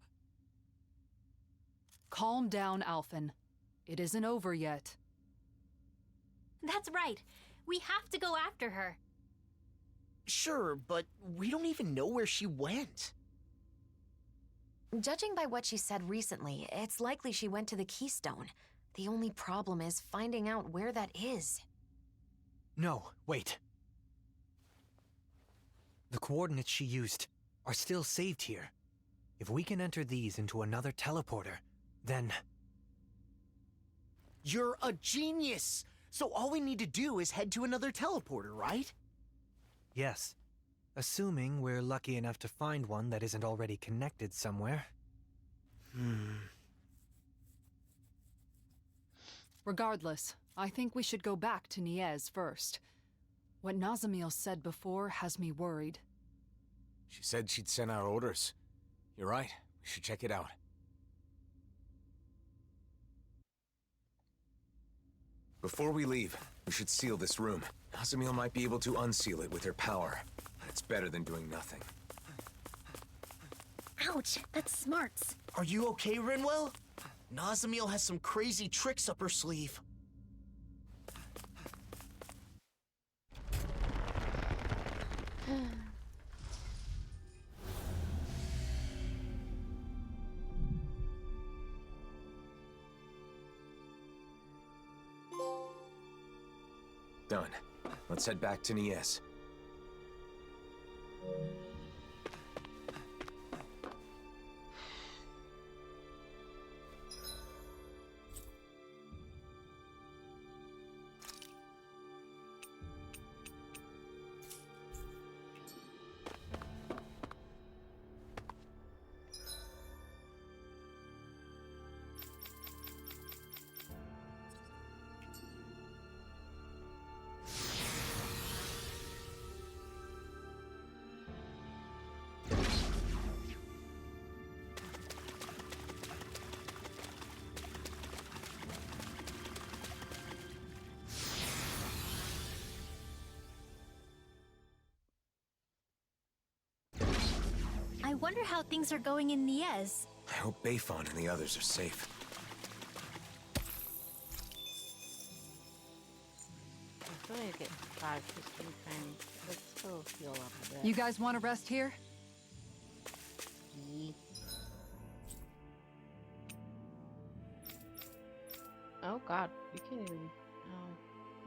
Calm down, Alphen. It isn't over yet. That's right. We have to go after her. Sure, but we don't even know where she went. Judging by what she said recently, it's likely she went to the Keystone. The only problem is finding out where that is. No, wait. The coordinates she used are still saved here. If we can enter these into another teleporter, then... You're a genius! So all we need to do is head to another teleporter, right? Yes. Assuming we're lucky enough to find one that isn't already connected somewhere. Regardless, I think we should go back to Niez first. What Nazamil said before has me worried. She said she'd send out orders. You're right. We should check it out. Before we leave, we should seal this room. Nazamil might be able to unseal it with her power. It's better than doing nothing. Ouch, that's smarts. Are you okay, Rinwell? Nazamil has some crazy tricks up her sleeve. Done. Let's head back to Niez. I wonder how things are going in Niez. I hope Bayfon and the others are safe. I still need to get 5 system things. Let's still heal up a bit. You guys want to rest here? Ye- Oh god, you can't even... Oh,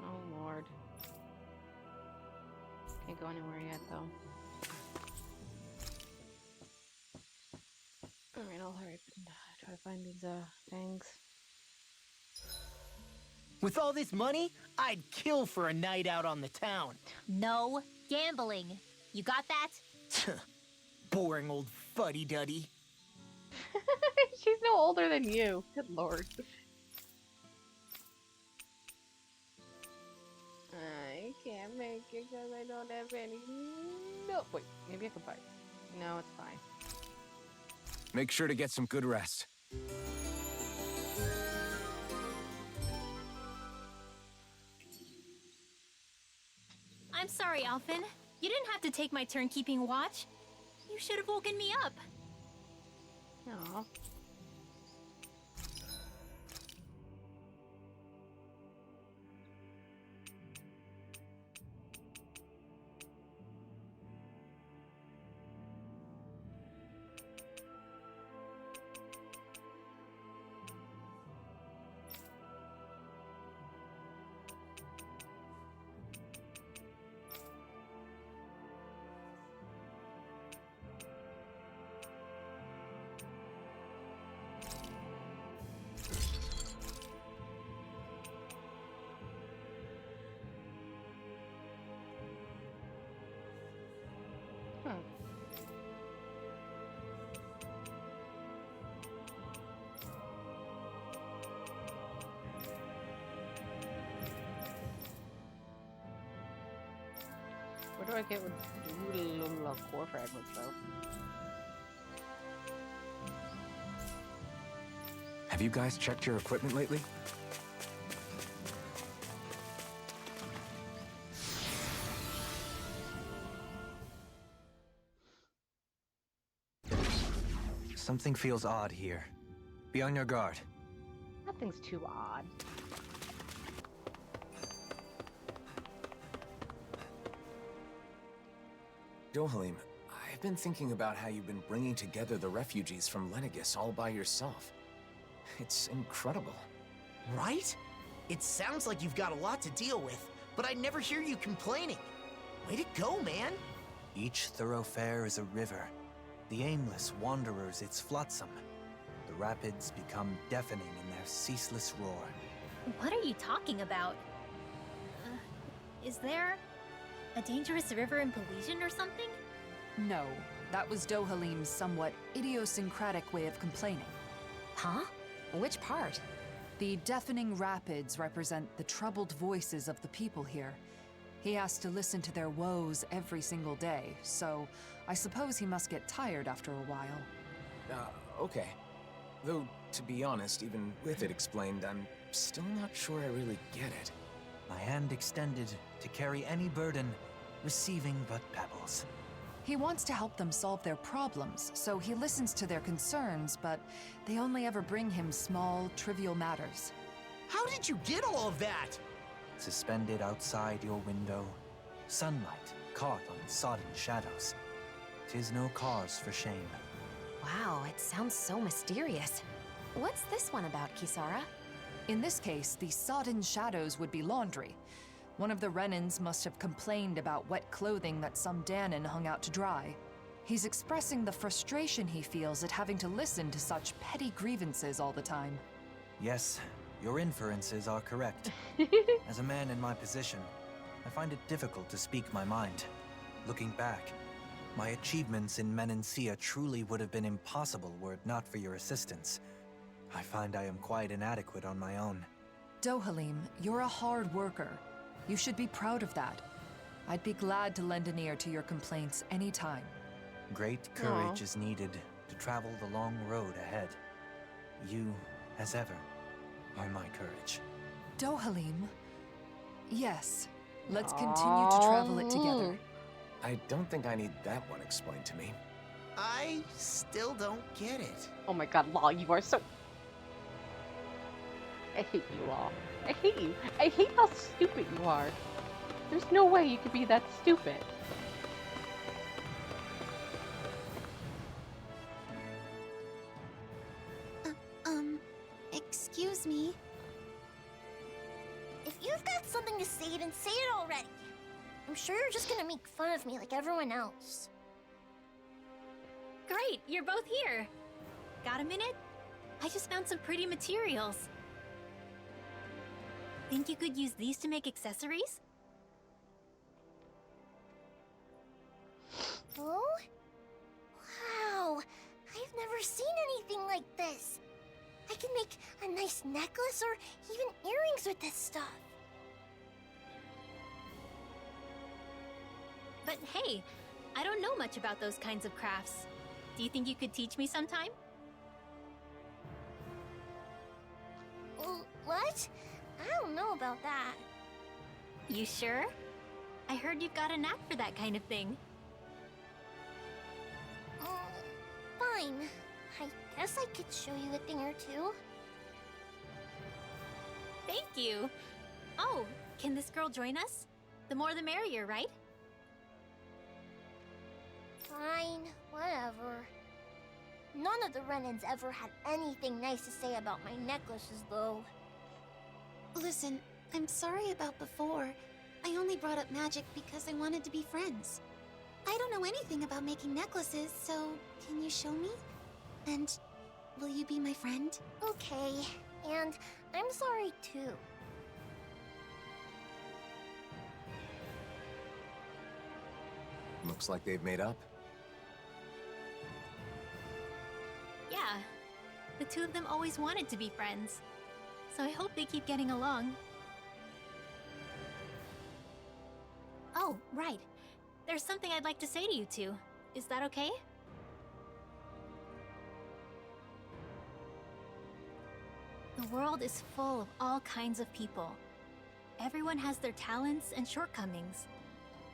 oh lord. Can't go anywhere yet though. Alright, I'll hurry up and try to find these things. With all this money, I'd kill for a night out on the town. No gambling. You got that? Boring old fuddy-duddy. She's no older than you. Good lord. I can't make it because I don't have any. No, wait, maybe I can buy it. No, it's fine. Make sure to get some good rest. I'm sorry, Alphen. You didn't have to take my turn keeping watch. You should have woken me up. Aw. Where do I get with core fragments though? Have you guys checked your equipment lately? Something feels odd here. Be on your guard. What Something's too odd. Dohalim, I've been thinking about how you've been bringing together the refugees from Lenegis all by yourself. It's incredible. Right? It sounds like you've got a lot to deal with, but I never hear you complaining. Way to go, man! Each thoroughfare is a river. The aimless wanderers its flotsam. The rapids become deafening in their ceaseless roar. What are you talking about? Is there a dangerous river in Pelesian or something? No, that was Dohalim's somewhat idiosyncratic way of complaining. Huh? Which part? The deafening rapids represent the troubled voices of the people here. He has to listen to their woes every single day, so I suppose he must get tired after a while. Okay. Though, to be honest, even with it explained, I'm still not sure I really get it. My hand extended to carry any burden, receiving but pebbles. He wants to help them solve their problems, so he listens to their concerns, but they only ever bring him small, trivial matters. How did you get all of that? Suspended outside your window, sunlight caught on sodden shadows. 'Tis no cause for shame. Wow, it sounds so mysterious. What's this one about, Kisara? In this case, the sodden shadows would be laundry. One of the Renans must have complained about wet clothing that some Dahnan hung out to dry. He's expressing the frustration he feels at having to listen to such petty grievances all the time. Yes, your inferences are correct. As a man in my position, I find it difficult to speak my mind. Looking back, my achievements in Menancia truly would have been impossible were it not for your assistance. I find I am quite inadequate on my own. Dohalim, you're a hard worker. You should be proud of that. I'd be glad to lend an ear to your complaints anytime. Great courage is needed to travel the long road ahead. You, as ever, are my courage. Dohalim, yes, let's continue to travel it together. I don't think I need that one explained to me. I still don't get it. Oh my god, Law, you are so... I hate you, Law. I hate you. I hate how stupid you are. There's no way you could be that stupid. Excuse me. If you've got something to say, then say it already. I'm sure you're just gonna make fun of me like everyone else. Great, you're both here. Got a minute? I just found some pretty materials. Think you could use these to make accessories? Oh? Wow! I've never seen anything like this. I can make a nice necklace or even earrings with this stuff. But hey, I don't know much about those kinds of crafts. Do you think you could teach me sometime? What? I don't know about that. You sure? I heard you've got a knack for that kind of thing. Fine. I guess I could show you a thing or two. Thank you. Oh, can this girl join us? The more the merrier, right? Fine, whatever. None of the Renans ever had anything nice to say about my necklaces, though. Listen, I'm sorry about before. I only brought up magic because I wanted to be friends. I don't know anything about making necklaces, so can you show me? And will you be my friend? Okay, and I'm sorry too. Looks like they've made up. Yeah, the two of them always wanted to be friends. So I hope they keep getting along. Oh, right. There's something I'd like to say to you two. Is that okay? The world is full of all kinds of people. Everyone has their talents and shortcomings.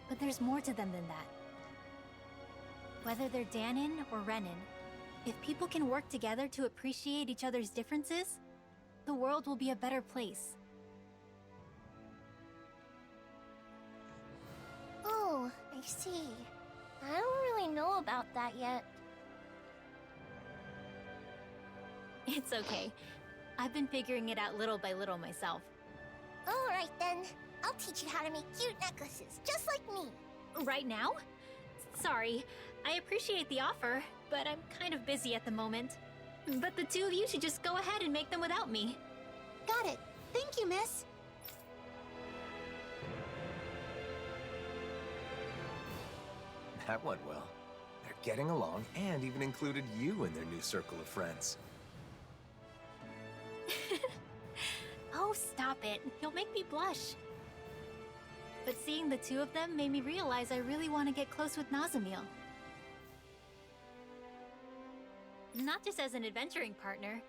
But there's more to them than that. Whether they're Dahnan or Renan, if people can work together to appreciate each other's differences, the world will be a better place. Oh, I see. I don't really know about that yet. It's okay. I've been figuring it out little by little myself. Alright then. I'll teach you how to make cute necklaces, just like me. Right now? Sorry, I appreciate the offer, but I'm kind of busy at the moment. But the two of you should just go ahead and make them without me. Got it. Thank you, miss. That went well. They're getting along and even included you in their new circle of friends. Oh, stop it. You'll make me blush. But seeing the two of them made me realize I really want to get close with Nazamil. Not just as an adventuring partner,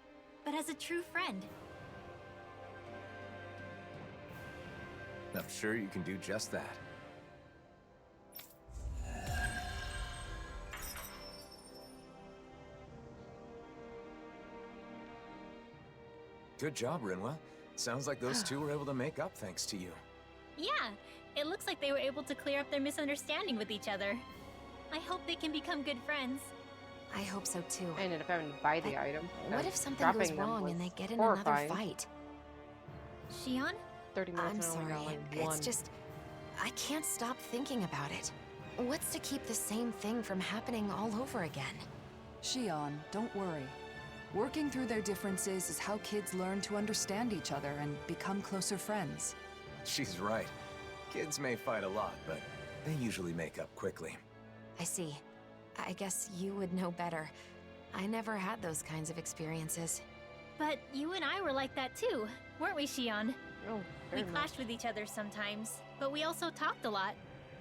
but as a true friend. I'm sure you can do just that. Good job, Rinwell. Sounds like those two were able to make up thanks to you. Yeah, it looks like they were able to clear up their misunderstanding with each other. I hope they can become good friends. I hope so too. I ended up having to buy the item. What if something goes wrong and they get in another fight? Shion? 30 minutes I'm and I only got, sorry. like, one. It's just, I can't stop thinking about it. What's to keep the same thing from happening all over again? Shion, don't worry. Working through their differences is how kids learn to understand each other and become closer friends. She's right. Kids may fight a lot, but they usually make up quickly. I see. I guess you would know better. I never had those kinds of experiences. But you and I were like that too, weren't we, Shion? Oh, we very much. clashed with each other sometimes, but we also talked a lot.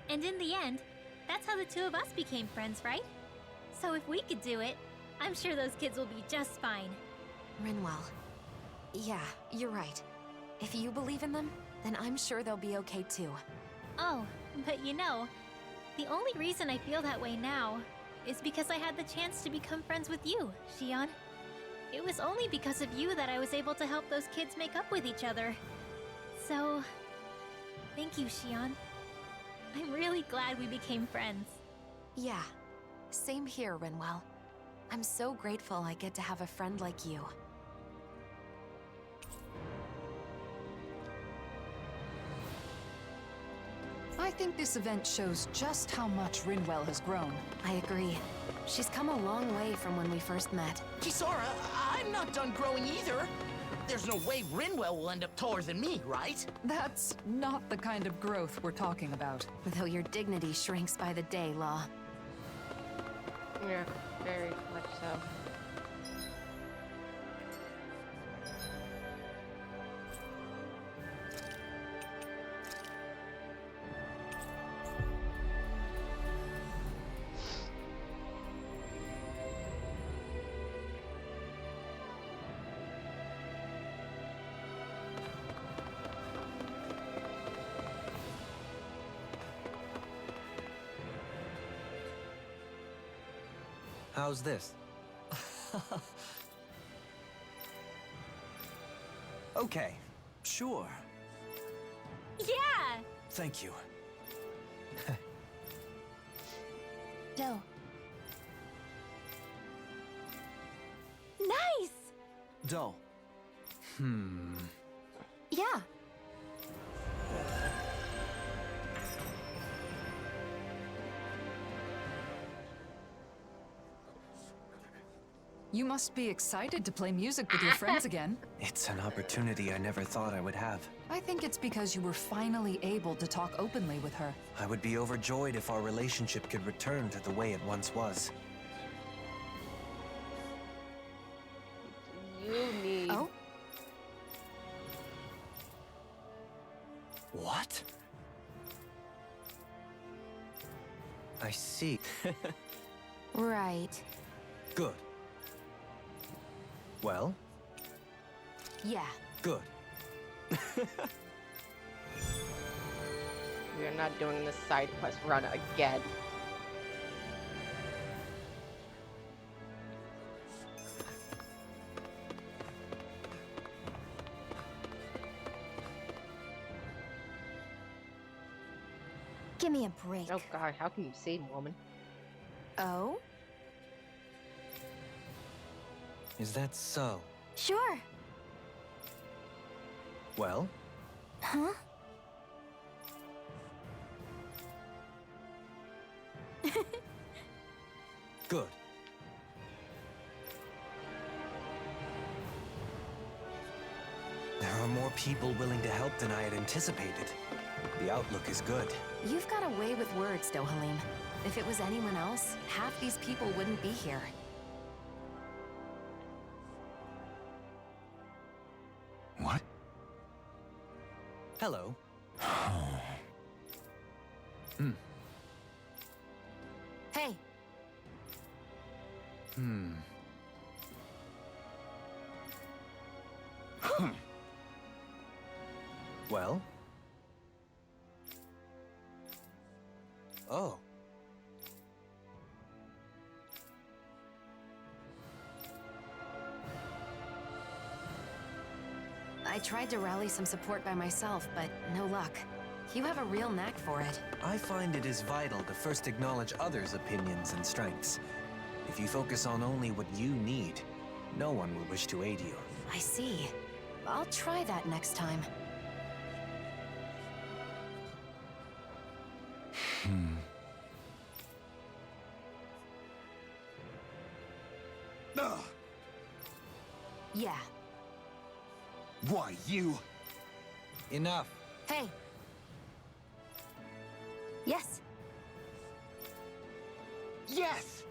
And in the end, that's how the two of us became friends, right? So if we could do it, I'm sure those kids will be just fine. Rinwell. Yeah, you're right. If you believe in them, then I'm sure they'll be okay too. Oh, but you know, the only reason I feel that way now is because I had the chance to become friends with you, Shion. It was only because of you that I was able to help those kids make up with each other. So, thank you, Shion. I'm really glad we became friends. Yeah, same here, Rinwell. I'm so grateful I get to have a friend like you. I think this event shows just how much Rinwell has grown. I agree. She's come a long way from when we first met. Kisara, I'm not done growing either. There's no way Rinwell will end up taller than me, right? That's not the kind of growth we're talking about. Though your dignity shrinks by the day, Law. Yeah, very much so. How's this? Okay, sure. Yeah! Thank you. Doe. Nice! Dull. Yeah. You must be excited to play music with your friends again. It's an opportunity I never thought I would have. I think it's because you were finally able to talk openly with her. I would be overjoyed if our relationship could return to the way it once was. You need... Oh? What? I see. Right. Good. Well? Yeah. Good. We are not doing this side quest run again. Give me a break. Oh god, how can you say woman? Oh? Is that so? Sure. Well? Huh? Good. There are more people willing to help than I had anticipated. The outlook is good. You've got a way with words, Dohalim. If it was anyone else, half these people wouldn't be here. What? Hello. Hey! Well? Oh. I tried to rally some support by myself, but no luck. You have a real knack for it. I find it is vital to first acknowledge others' opinions and strengths. If you focus on only what you need, no one will wish to aid you. I see. I'll try that next time. Yeah. Why, you? Enough. Hey! Yes! Yes!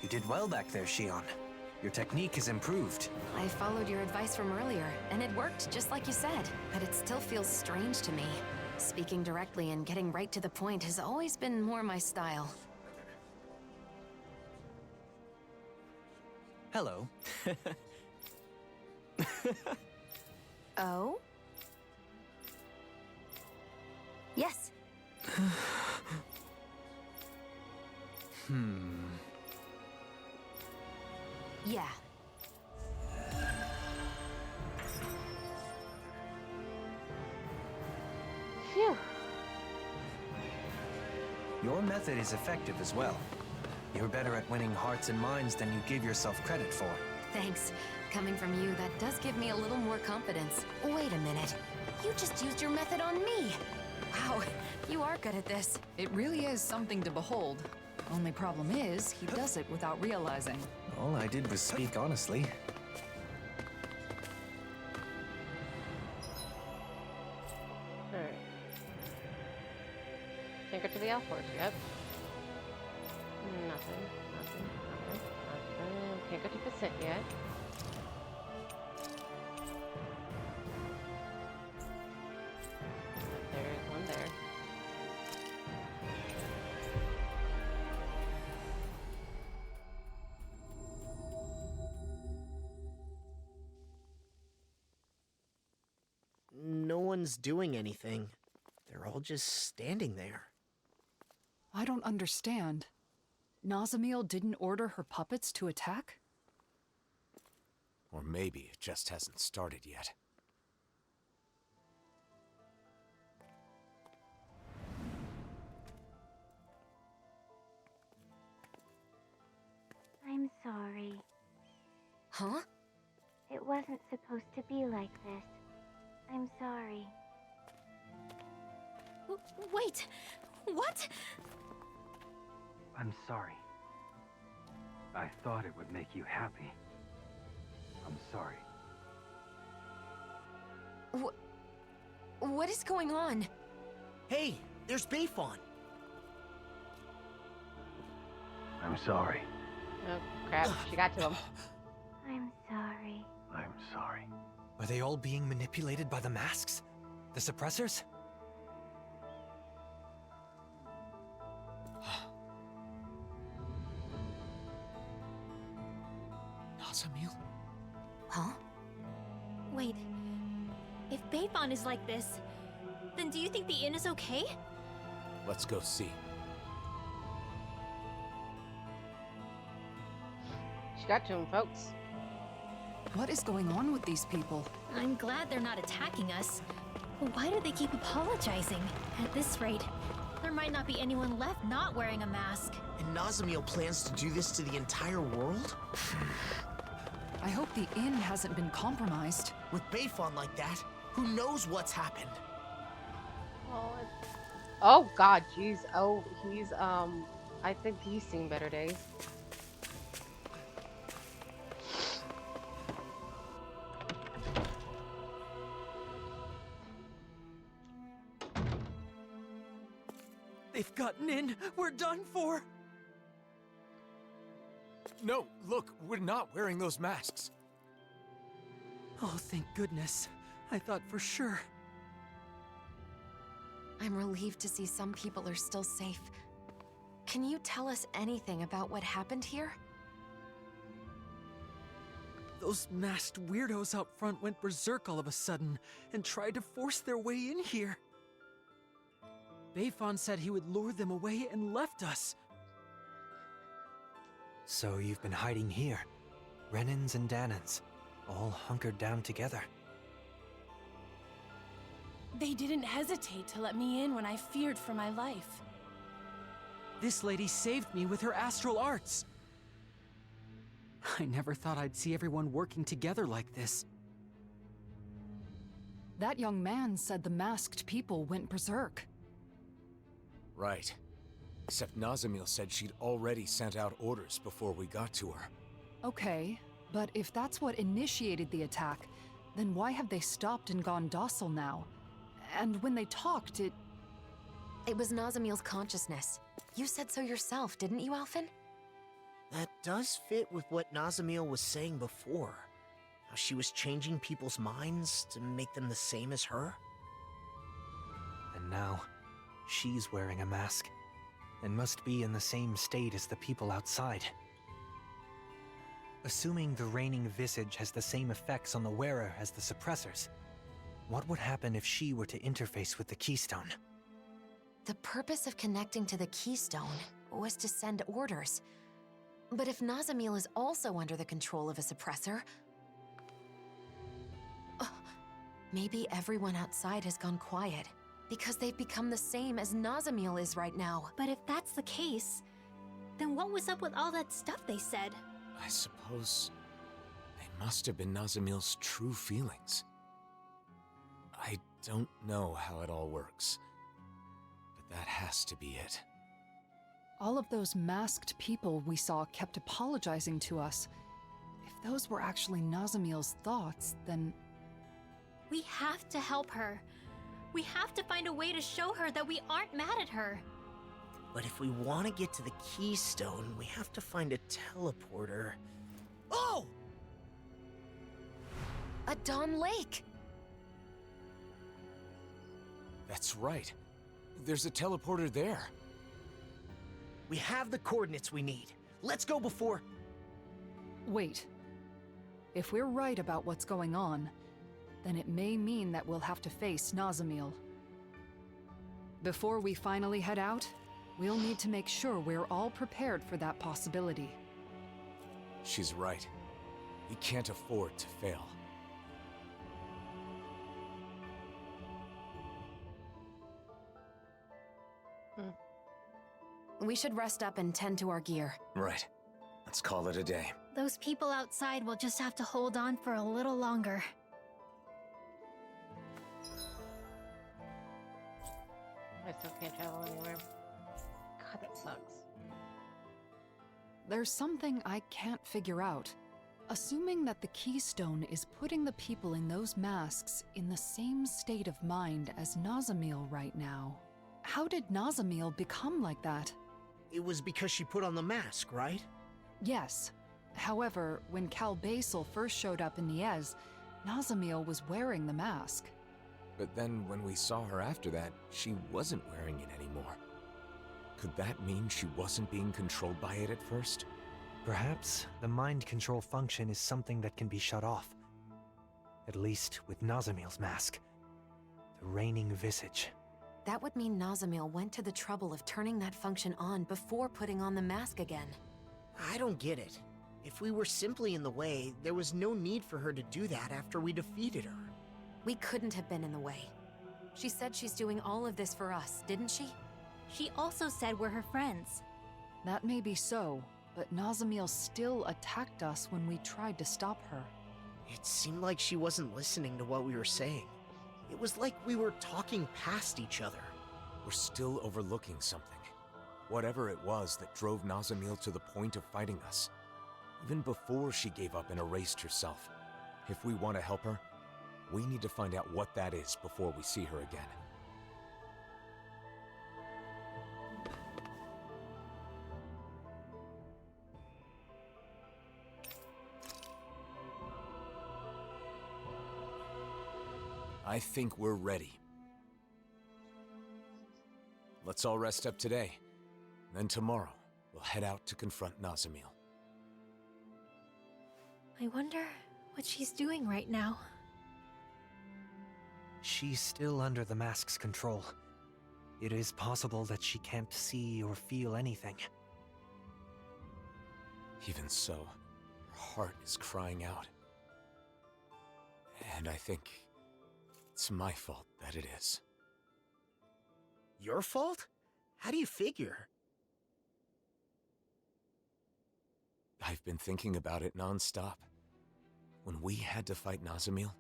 You did well back there, Shion. Your technique has improved. I followed your advice from earlier, and it worked just like you said. But it still feels strange to me. Speaking directly and getting right to the point has always been more my style. Hello. Oh? Yes. Yeah. Phew. Your method is effective as well. You're better at winning hearts and minds than you give yourself credit for. Thanks. Coming from you, that does give me a little more confidence. Wait a minute. You just used your method on me. Wow, you are good at this. It really is something to behold. Only problem is, he does it without realizing. All I did was speak honestly. Alright. Can't get to the Alphen yet. Nothing. Can't go to the set yet. There's one there. No one's doing anything. They're all just standing there. I don't understand. Nazamil didn't order her puppets to attack? Or maybe it just hasn't started yet. I'm sorry. Huh? It wasn't supposed to be like this. I'm sorry. Wait! What? I'm sorry. I thought it would make you happy. I'm sorry. What is going on? Hey, there's Bayfon. I'm sorry. Oh, crap. She got to him. I'm sorry. I'm sorry. Are they all being manipulated by the masks? The suppressors? Nazamil? Huh? Wait. If Bayfon is like this, then do you think the inn is okay? Let's go see. She got to him, folks. What is going on with these people? I'm glad they're not attacking us. But why do they keep apologizing? At this rate, there might not be anyone left not wearing a mask. And Nazamil plans to do this to the entire world? I hope the inn hasn't been compromised. With Bayfon like that, who knows what's happened? Oh God, jeez. Oh, he's I think he's seen better days. They've gotten in. We're done for. No, look, we're not wearing those masks. Oh, thank goodness. I thought for sure. I'm relieved to see some people are still safe. Can you tell us anything about what happened here? Those masked weirdos out front went berserk all of a sudden and tried to force their way in here. Bayfon said he would lure them away and left us. So you've been hiding here. Renans and Dahnans, all hunkered down together. They didn't hesitate to let me in when I feared for my life. This lady saved me with her astral arts. I never thought I'd see everyone working together like this. That young man said the masked people went berserk. Right. Except Nazamil said she'd already sent out orders before we got to her. Okay, but if that's what initiated the attack, then why have they stopped and gone docile now? And when they talked, it was Nazamil's consciousness. You said so yourself, didn't you, Alphen? That does fit with what Nazamil was saying before. How she was changing people's minds to make them the same as her. And now, she's wearing a mask, and must be in the same state as the people outside. Assuming the reigning visage has the same effects on the wearer as the suppressors, what would happen if she were to interface with the Keystone? The purpose of connecting to the Keystone was to send orders. But if Nazamil is also under the control of a suppressor... maybe everyone outside has gone quiet, because they've become the same as Nazamil is right now. But if that's the case, then what was up with all that stuff they said? I suppose they must have been Nazamil's true feelings. I don't know how it all works, but that has to be it. all of those masked people we saw kept apologizing to us. If those were actually Nazamil's thoughts, then... We have to help her. We have to find a way to show her that we aren't mad at her. But if we want to get to the Keystone, we have to find a teleporter. Oh! A Dawn Lake! That's right. There's a teleporter there. We have the coordinates we need. Let's go before... Wait. If we're right about what's going on, then it may mean that we'll have to face Nazamil. Before we finally head out, we'll need to make sure we're all prepared for that possibility. She's right. We can't afford to fail. We should rest up and tend to our gear. Right. Let's call it a day. Those people outside will just have to hold on for a little longer. I still can't travel anywhere. God, that sucks. There's something I can't figure out. Assuming that the Keystone is putting the people in those masks in the same state of mind as Nazamil right now, how did Nazamil become like that? It was because she put on the mask, right? Yes. However, when Cal Basel first showed up in Niez, Nazamil was wearing the mask. But then when we saw her after that, she wasn't wearing it anymore. Could that mean she wasn't being controlled by it at first? Perhaps the mind control function is something that can be shut off. At least with Nazamil's mask. The reigning visage. That would mean Nazamil went to the trouble of turning that function on before putting on the mask again. I don't get it. If we were simply in the way, there was no need for her to do that after we defeated her. We couldn't have been in the way. She said she's doing all of this for us, didn't she? She also said we're her friends. That may be so, but Nazamil still attacked us when we tried to stop her. It seemed like she wasn't listening to what we were saying. It was like we were talking past each other. We're still overlooking something. Whatever it was that drove Nazamil to the point of fighting us. Even before she gave up and erased herself. If we want to help her, we need to find out what that is before we see her again. I think we're ready. Let's all rest up today. Then tomorrow, we'll head out to confront Nazamil. I wonder what she's doing right now. She's still under the mask's control. It is possible that she can't see or feel anything. Even so, her heart is crying out. And I think it's my fault that it is. Your fault? How do you figure? I've been thinking about it non-stop. When we had to fight Nazamil,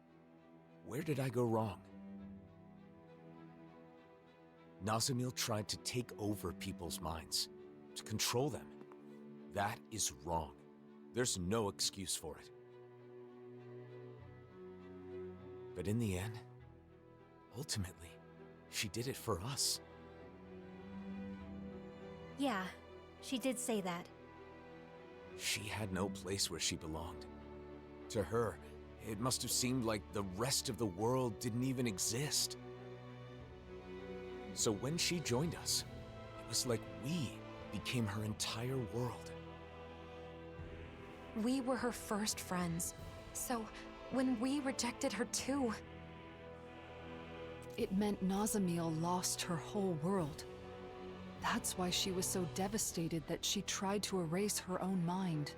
where did I go wrong? Nazamil tried to take over people's minds, to control them. That is wrong. There's no excuse for it. But in the end, ultimately, she did it for us. Yeah, she did say that. She had no place where she belonged. To her, it must have seemed like the rest of the world didn't even exist. So when she joined us, it was like we became her entire world. We were her first friends. So, when we rejected her too... It meant Nazamil lost her whole world. That's why she was so devastated that she tried to erase her own mind.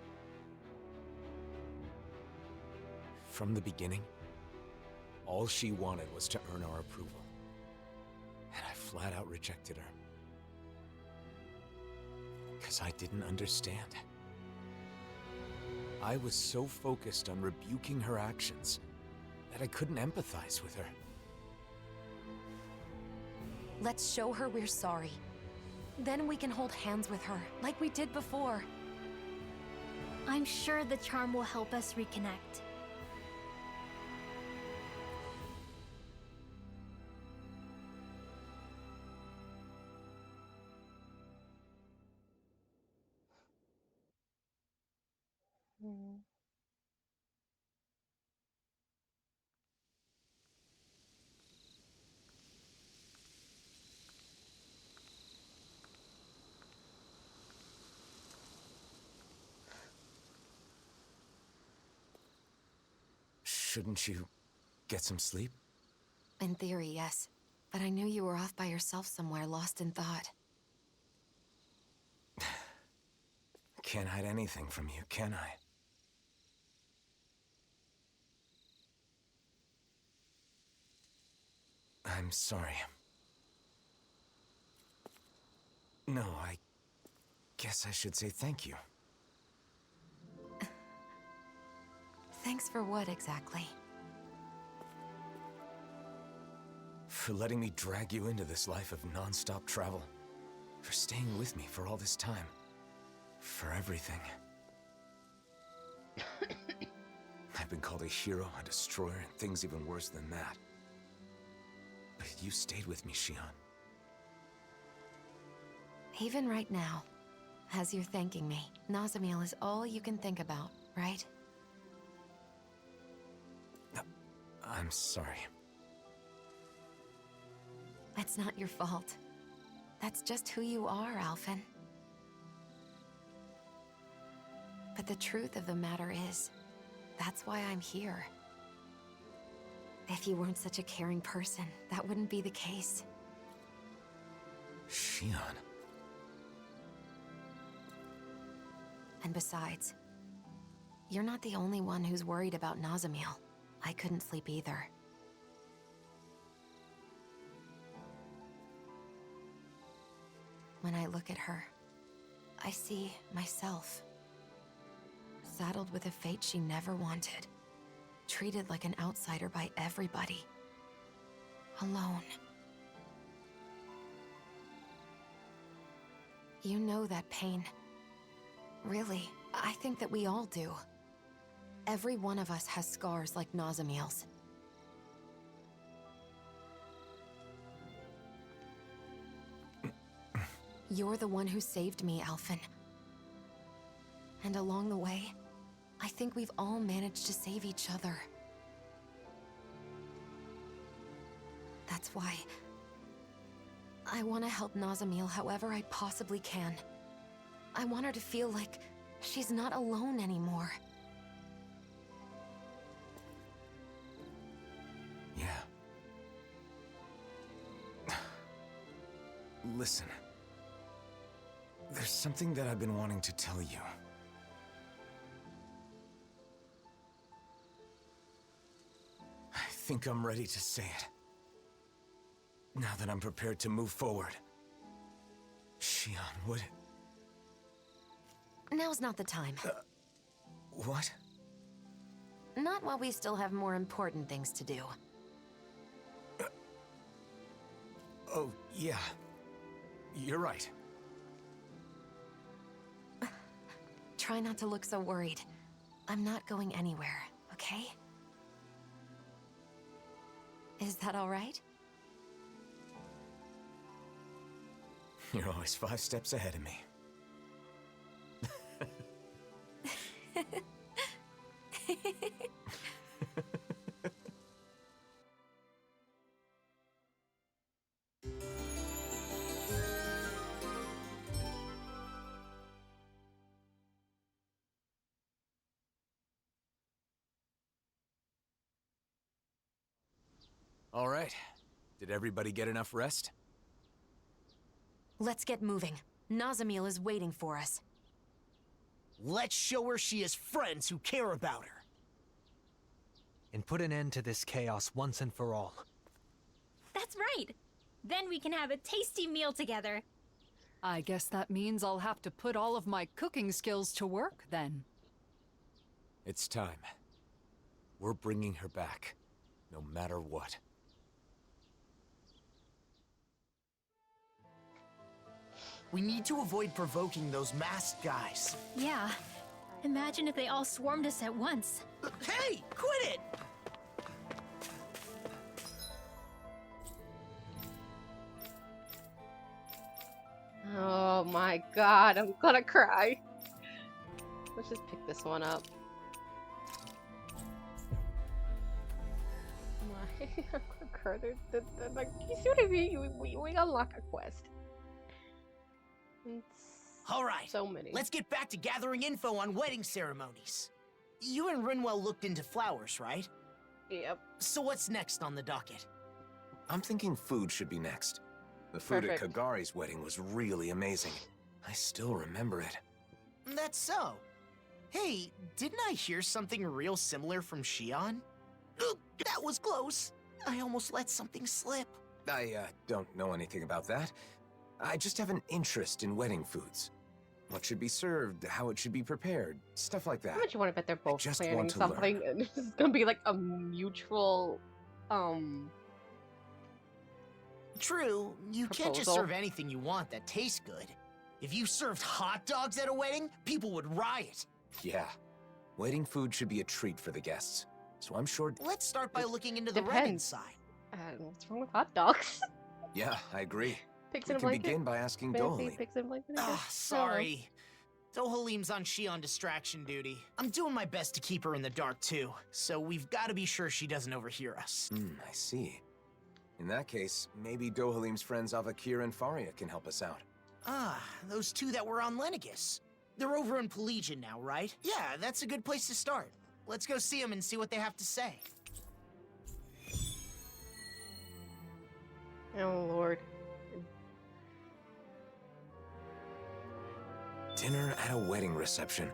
From the beginning, all she wanted was to earn our approval. And I flat out rejected her. Because I didn't understand. I was so focused on rebuking her actions that I couldn't empathize with her. Let's show her we're sorry. Then we can hold hands with her, like we did before. I'm sure the charm will help us reconnect. Shouldn't you get some sleep? In theory, yes. But I knew you were off by yourself somewhere, lost in thought. Can't hide anything from you, can I? I'm sorry. No, I guess I should say thank you. Thanks for what, exactly? For letting me drag you into this life of non-stop travel. For staying with me for all this time. For everything. I've been called a hero, a destroyer, and things even worse than that. But you stayed with me, Xion. Even right now, as you're thanking me, Nazamil is all you can think about, right? I'm sorry. That's not your fault. That's just who you are, Alphen. But the truth of the matter is, that's why I'm here. If you weren't such a caring person, that wouldn't be the case. Xion. And besides, You're not the only one who's worried about Nazamil. I couldn't sleep either. When I look at her, I see myself. Saddled with a fate she never wanted. Treated like an outsider by everybody. Alone. You know that pain. Really, I think that we all do. Every one of us has scars like Nazamil's. You're the one who saved me, Alphen. And along the way, I think we've all managed to save each other. That's why I want to help Nazamil however I possibly can. I want her to feel like she's not alone anymore. Yeah. Listen. There's something that I've been wanting to tell you. I think I'm ready to say it. Now that I'm prepared to move forward. Shion, what? Now's not the time. What? Not while we still have more important things to do. Oh, yeah. You're right. Try not to look so worried. I'm not going anywhere, okay? Is that all right? You're always 5 steps ahead of me. All right. Did everybody get enough rest? Let's get moving. Nazamil is waiting for us. Let's show her she has friends who care about her. And put an end to this chaos once and for all. That's right. Then we can have a tasty meal together. I guess that means I'll have to put all of my cooking skills to work, then. It's time. We're bringing her back, no matter what. We need to avoid provoking those masked guys. Yeah. Imagine if they all swarmed us at once. Hey, quit it! Oh my god, I'm gonna cry. Let's just pick this one up. My, like, you see what I mean? We unlock a quest. All right, so many. Let's get back to gathering info on wedding ceremonies. You and Rinwell looked into flowers, right? Yep. So what's next on the docket? I'm thinking food should be next. The food at Kagari's wedding was really amazing. I still remember it. That's so. Hey, didn't I hear something real similar from Shion? That was close. I almost let something slip. I don't know anything about that. I just have an interest in wedding foods. What should be served, how it should be prepared, stuff like that. How much you want to bet they're both just planning want to something learn. and it's gonna be like a mutual True, you can't just proposal. serve anything you want that tastes good. If you served hot dogs at a wedding, people would riot. Yeah. Wedding food should be a treat for the guests. So I'm sure... Let's start by looking into the Renan Depends. side. What's wrong with hot dogs? Yeah, I agree. Pigs We in a can blanket? begin by asking Fancy Dohalim. pigs in a blanket, I Ah, guess? sorry. Dohalim's on Shion distraction duty. I'm doing my best to keep her in the dark too, so we've got to be sure she doesn't overhear us. I see. In that case, maybe Dohalim's friends Avakir and Faria can help us out. Ah, those two that were on Lenegus. They're over in Pelagian now, right? Yeah, that's a good place to start. Let's go see them and see what they have to say. Oh, Lord. Dinner at a wedding reception.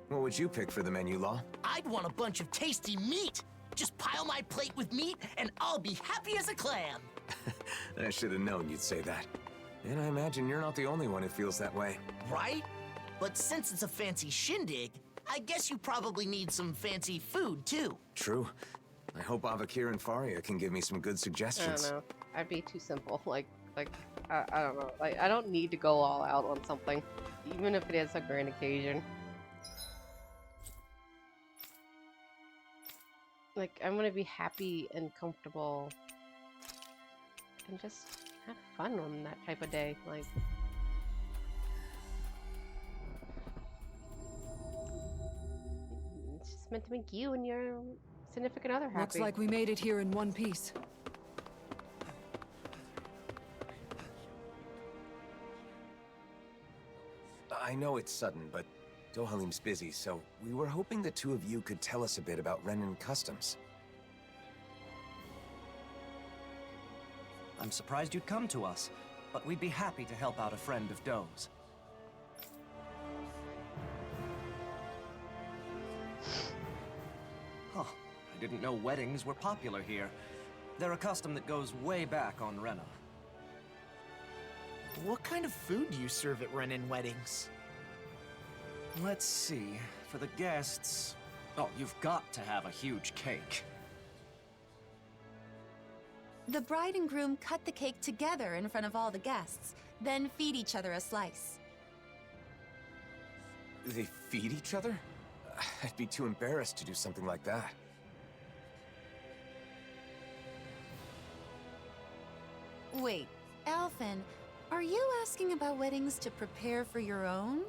What would you pick for the menu, Law? I'd want a bunch of tasty meat. Just pile my plate with meat, and I'll be happy as a clam. I should have known you'd say that. And I imagine you're not the only one who feels that way. Right? But since it's a fancy shindig, I guess you probably need some fancy food, too. True. I hope Avakir and Faria can give me some good I suggestions. don't know. I'd be too simple. I don't know. Like, I don't need to go all out on something, even if it is a grand occasion. Like, I'm gonna be happy and comfortable and just have fun on that type of day. Like, it's just meant to make you and your significant other happy. Looks like we made it here in one piece. I know it's sudden, but Dohalim's busy, so we were hoping the two of you could tell us a bit about Renan Customs. I'm surprised you'd come to us, but we'd be happy to help out a friend of Doe's. Huh, I didn't know weddings were popular here. They're a custom that goes way back on Rena. What kind of food do you serve at Renan weddings? Let's see, for the guests... Oh, you've got to have a huge cake. The bride and groom cut the cake together in front of all the guests, then feed each other a slice. They feed each other? I'd be too embarrassed to do something like that. Wait, Alphen, are you asking about weddings to prepare for your own?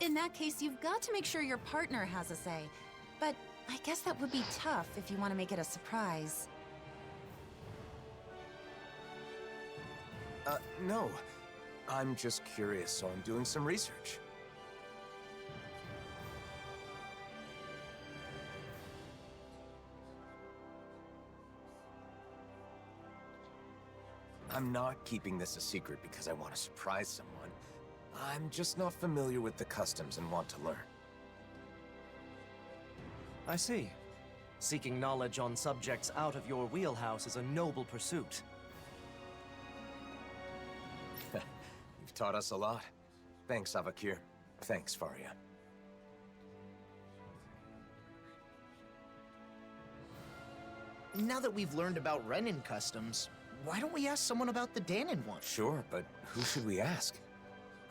In that case, you've got to make sure your partner has a say. But I guess that would be tough if you want to make it a surprise. No. I'm just curious, so I'm doing some research. I'm not keeping this a secret because I want to surprise someone. I'm just not familiar with the customs and want to learn. I see. Seeking knowledge on subjects out of your wheelhouse is a noble pursuit. You've taught us a lot. Thanks, Avakir. Thanks, Faria. Now that we've learned about Renan customs, why don't we ask someone about the Dahnan one? Sure, but who should we ask?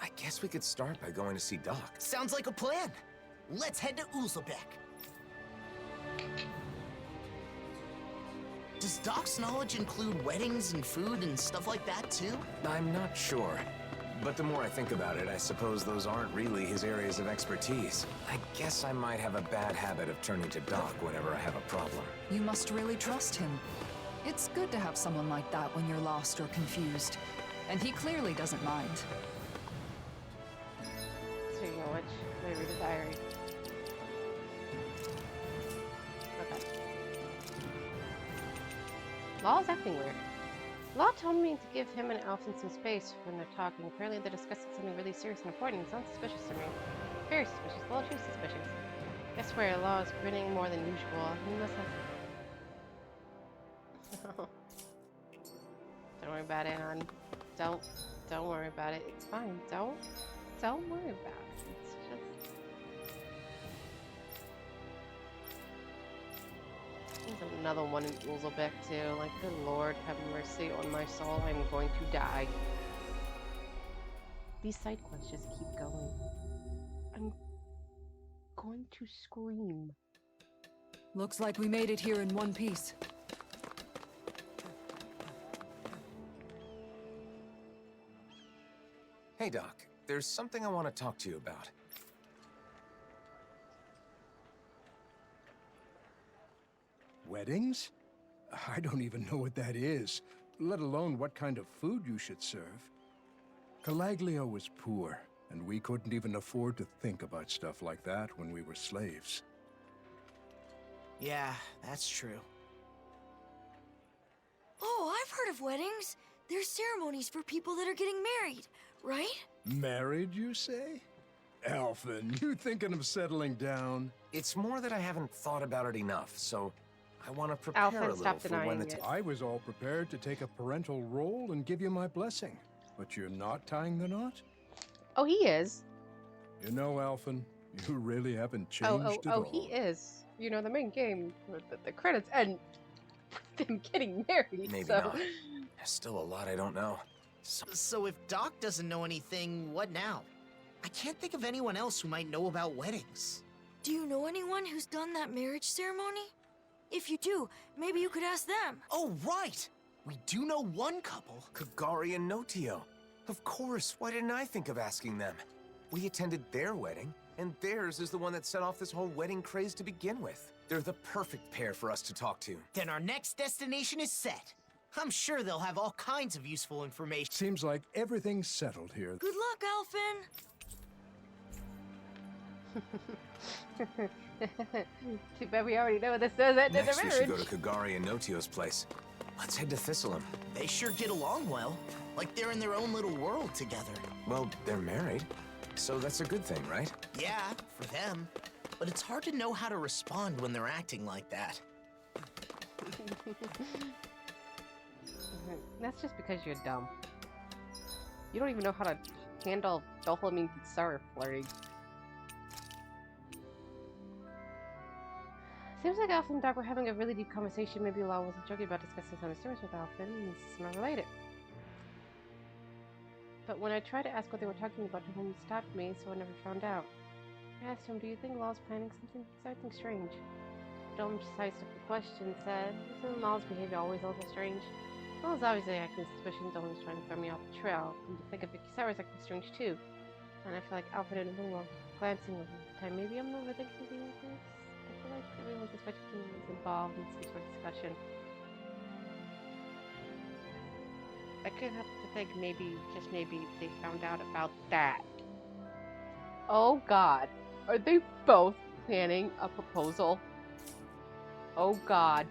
I guess we could start by going to see Doc. Sounds like a plan. Let's head to Uzlebek. Does Doc's knowledge include weddings and food and stuff like that, too? I'm not sure. But the more I think about it, I suppose those aren't really his areas of expertise. I guess I might have a bad habit of turning to Doc whenever I have a problem. You must really trust him. It's good to have someone like that when you're lost or confused. And he clearly doesn't mind. Speaking of which, let me read the diary. Okay. Law's acting weird. Law told me to give him and Alphen some space when they're talking. Apparently they're discussing something really serious and important. It sounds suspicious to me. Very suspicious. A little too suspicious. I swear, Law is grinning more than usual. He must have... Don't worry about it, hon. Don't worry about it. It's fine. Don't worry about it. It's just... There's another one in Uzlebek too. Like, good lord, have mercy on my soul. I'm going to die. These side quests just keep going. I'm going to scream. Looks like we made it here in one piece. Hey, Doc. There's something I want to talk to you about. Weddings? I don't even know what that is, let alone what kind of food you should serve. Calaglio was poor, and we couldn't even afford to think about stuff like that when we were slaves. Yeah, that's true. Oh, I've heard of weddings. They're ceremonies for people that are getting married, right? Married, you say? Alphen, you thinking of settling down? It's more that I haven't thought about it enough, so I want to prepare Alphen, a little stop for when the denying it. I was all prepared to take a parental role and give you my blessing. But you're not tying the knot? Oh, he is. You know, Alphen, you really haven't changed at all. He is. You know, the main game, the credits end with them getting married. Maybe so. not. There's still a lot I don't know. So if Doc doesn't know anything, what now? I can't think of anyone else who might know about weddings. Do you know anyone who's done that marriage ceremony? If you do, maybe you could ask them. Oh, right! We do know one couple. Kagari and Notio. Of course, why didn't I think of asking them? We attended their wedding, and theirs is the one that set off this whole wedding craze to begin with. They're the perfect pair for us to talk to. Then our next destination is set. I'm sure they'll have all kinds of useful information. Seems like everything's settled here. Good luck, Alphen. Too bad we already know this does end in a Next, we marriage. should go to Kagari and Notio's place. Let's head to Thistleum. They sure get along well. Like they're in their own little world together. Well, they're married, so that's a good thing, right? Yeah, for them. But it's hard to know how to respond when they're acting like that. That's just because you're dumb. You don't even know how to handle Dahnan Tsar flirting. Seems like Alphen and Doc were having a really deep conversation. Maybe Law wasn't joking about discussing some service with Alphen, and it's not related. But when I tried to ask what they were talking about, Dahnan stopped me, so I never found out. I asked him, do you think Law's planning something? Something strange. Dome sidestepped the question, said, isn't Law's behavior always a little strange? Law's obviously acting suspicious, Dome was trying to throw me off the trail. And to think of Kisara's acting strange too. And I feel like Alphen and Moon were glancing over the time. Maybe I'm overthinking things. I feel like everyone suspected was involved in some sort of discussion. I could have to think maybe, just maybe, they found out about that. Oh god. Are they both planning a proposal? Oh god.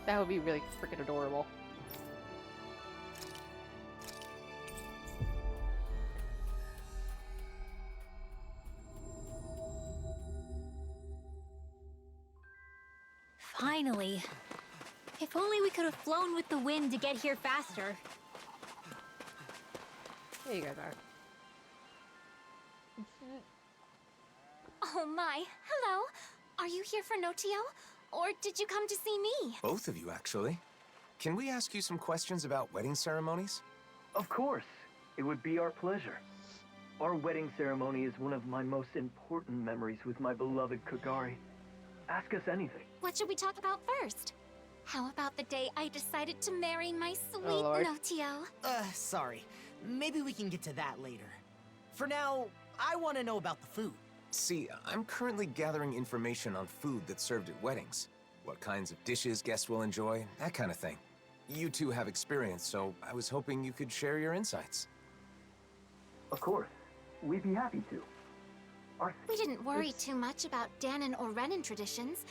That would be really freaking adorable. Finally. If only we could have flown with the wind to get here faster. There you guys are. Oh my, hello. Are you here for Notio? Or did you come to see me? Both of you, actually. Can we ask you some questions about wedding ceremonies? Of course. It would be our pleasure. Our wedding ceremony is one of my most important memories with my beloved Kagari. Ask us anything. What should we talk about first? How about the day I decided to marry my sweet Lord. Notio? Sorry. Maybe we can get to that later. For now, I want to know about the food. See, I'm currently gathering information on food that's served at weddings. What kinds of dishes guests will enjoy, that kind of thing. You two have experience, so I was hoping you could share your insights. Of course. We'd be happy to. We didn't worry too much about Dahnan or Renan traditions.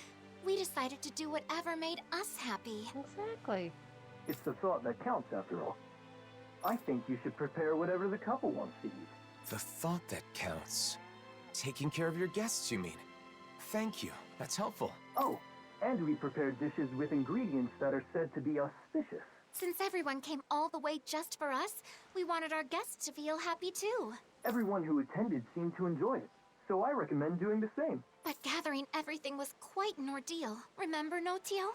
We decided to do whatever made us happy. Exactly. It's the thought that counts, after all. I think you should prepare whatever the couple wants to eat. The thought that counts. Taking care of your guests, you mean? Thank you. That's helpful. Oh, and we prepared dishes with ingredients that are said to be auspicious. Since everyone came all the way just for us, we wanted our guests to feel happy too. Everyone who attended seemed to enjoy it, so I recommend doing the same. But gathering everything was quite an ordeal. Remember, Notio?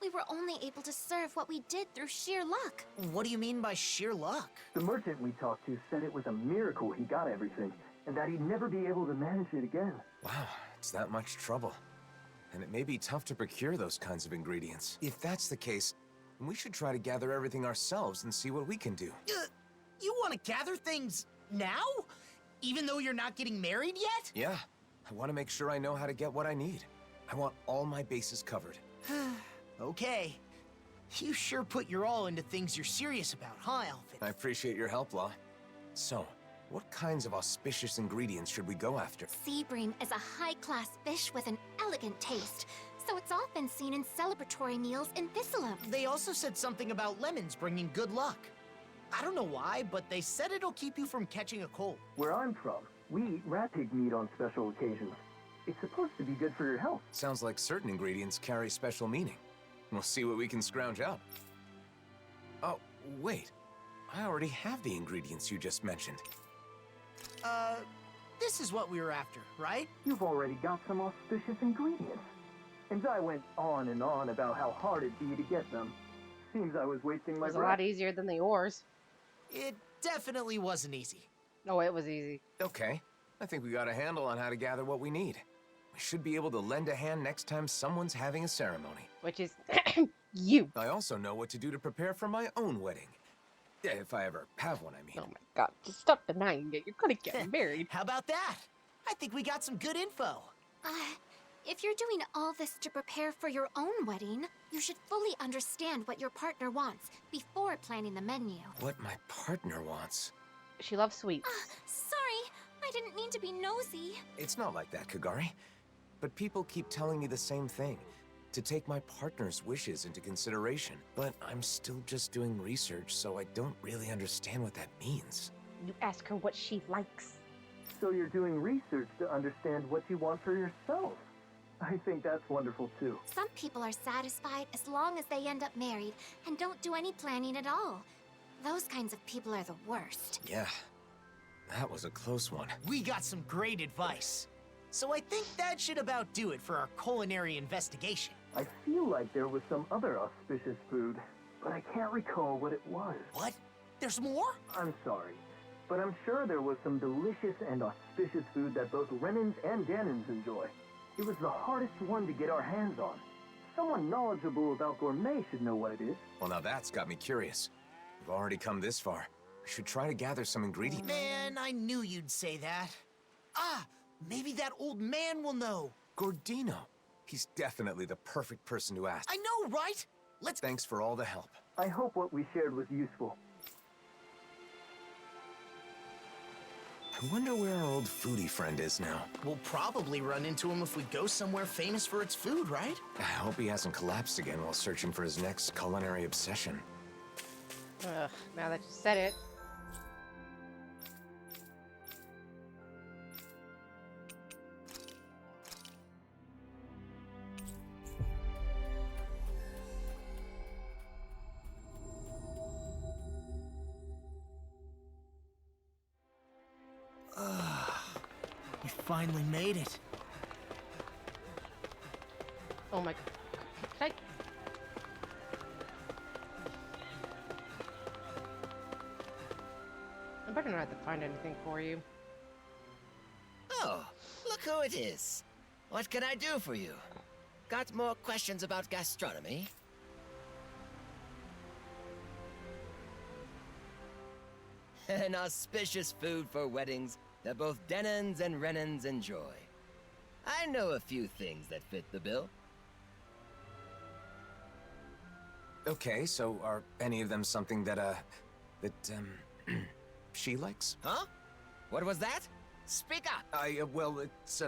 We were only able to serve what we did through sheer luck. What do you mean by sheer luck? The merchant we talked to said it was a miracle he got everything, and that he'd never be able to manage it again. Wow, it's that much trouble. And it may be tough to procure those kinds of ingredients. If that's the case, we should try to gather everything ourselves and see what we can do. You want to gather things now? Even though you're not getting married yet? Yeah, I want to make sure I know how to get what I need. I want all my bases covered. Okay. You sure put your all into things you're serious about, huh, Alphen? I appreciate your help, Law. So, what kinds of auspicious ingredients should we go after? Sea bream is a high-class fish with an elegant taste, so it's often seen in celebratory meals in Thistleum. They also said something about lemons bringing good luck. I don't know why, but they said it'll keep you from catching a cold. Where I'm from, we eat rat pig meat on special occasions. It's supposed to be good for your health. Sounds like certain ingredients carry special meaning. We'll see what we can scrounge up. Oh, wait. I already have the ingredients you just mentioned. This is what we were after, right? You've already got some auspicious ingredients. And I went on and on about how hard it'd be to get them. Seems I was wasting my It was a breath. lot easier than the ores. It definitely wasn't easy. Oh, it was easy. Okay. I think we got a handle on how to gather what we need. We should be able to lend a hand next time someone's having a ceremony. Which is you. I also know what to do to prepare for my own wedding. Yeah, if I ever have one, I mean. Oh my god, just stop denying it. You're gonna get married. How about that? I think we got some good info. If you're doing all this to prepare for your own wedding, you should fully understand what your partner wants before planning the menu. What my partner wants. She loves sweets. Sorry, I didn't mean to be nosy. It's not like that, Kagari. But people keep telling me the same thing. To take my partner's wishes into consideration. But I'm still just doing research, so I don't really understand what that means. You ask her what she likes. So you're doing research to understand what you want for yourself. I think that's wonderful too. Some people are satisfied as long as they end up married and don't do any planning at all. Those kinds of people are the worst. Yeah, that was a close one. We got some great advice. So I think that should about do it for our culinary investigation. I feel like there was some other auspicious food, but I can't recall what it was. What? There's more? I'm sorry, but I'm sure there was some delicious and auspicious food that both Renans and Dahnans enjoy. It was the hardest one to get our hands on. Someone knowledgeable about gourmet should know what it is. Well, now that's got me curious. We've already come this far. We should try to gather some ingredients. Man, I knew you'd say that. Ah, maybe that old man will know. Gordino. He's definitely the perfect person to ask. I know, right? Thanks for all the help. I hope what we shared was useful. I wonder where our old foodie friend is now. We'll probably run into him if we go somewhere famous for its food, right? I hope he hasn't collapsed again while searching for his next culinary obsession. Ugh, now that you said it. We finally made it. Oh my god. Can I better not have to find anything for you. Oh, look who it is. What can I do for you? Got more questions about gastronomy? An auspicious food for weddings that both Dahnans and Renans enjoy. I know a few things that fit the bill. Okay, so are any of them something that, she likes? Huh? What was that? Speak up! Well, it's,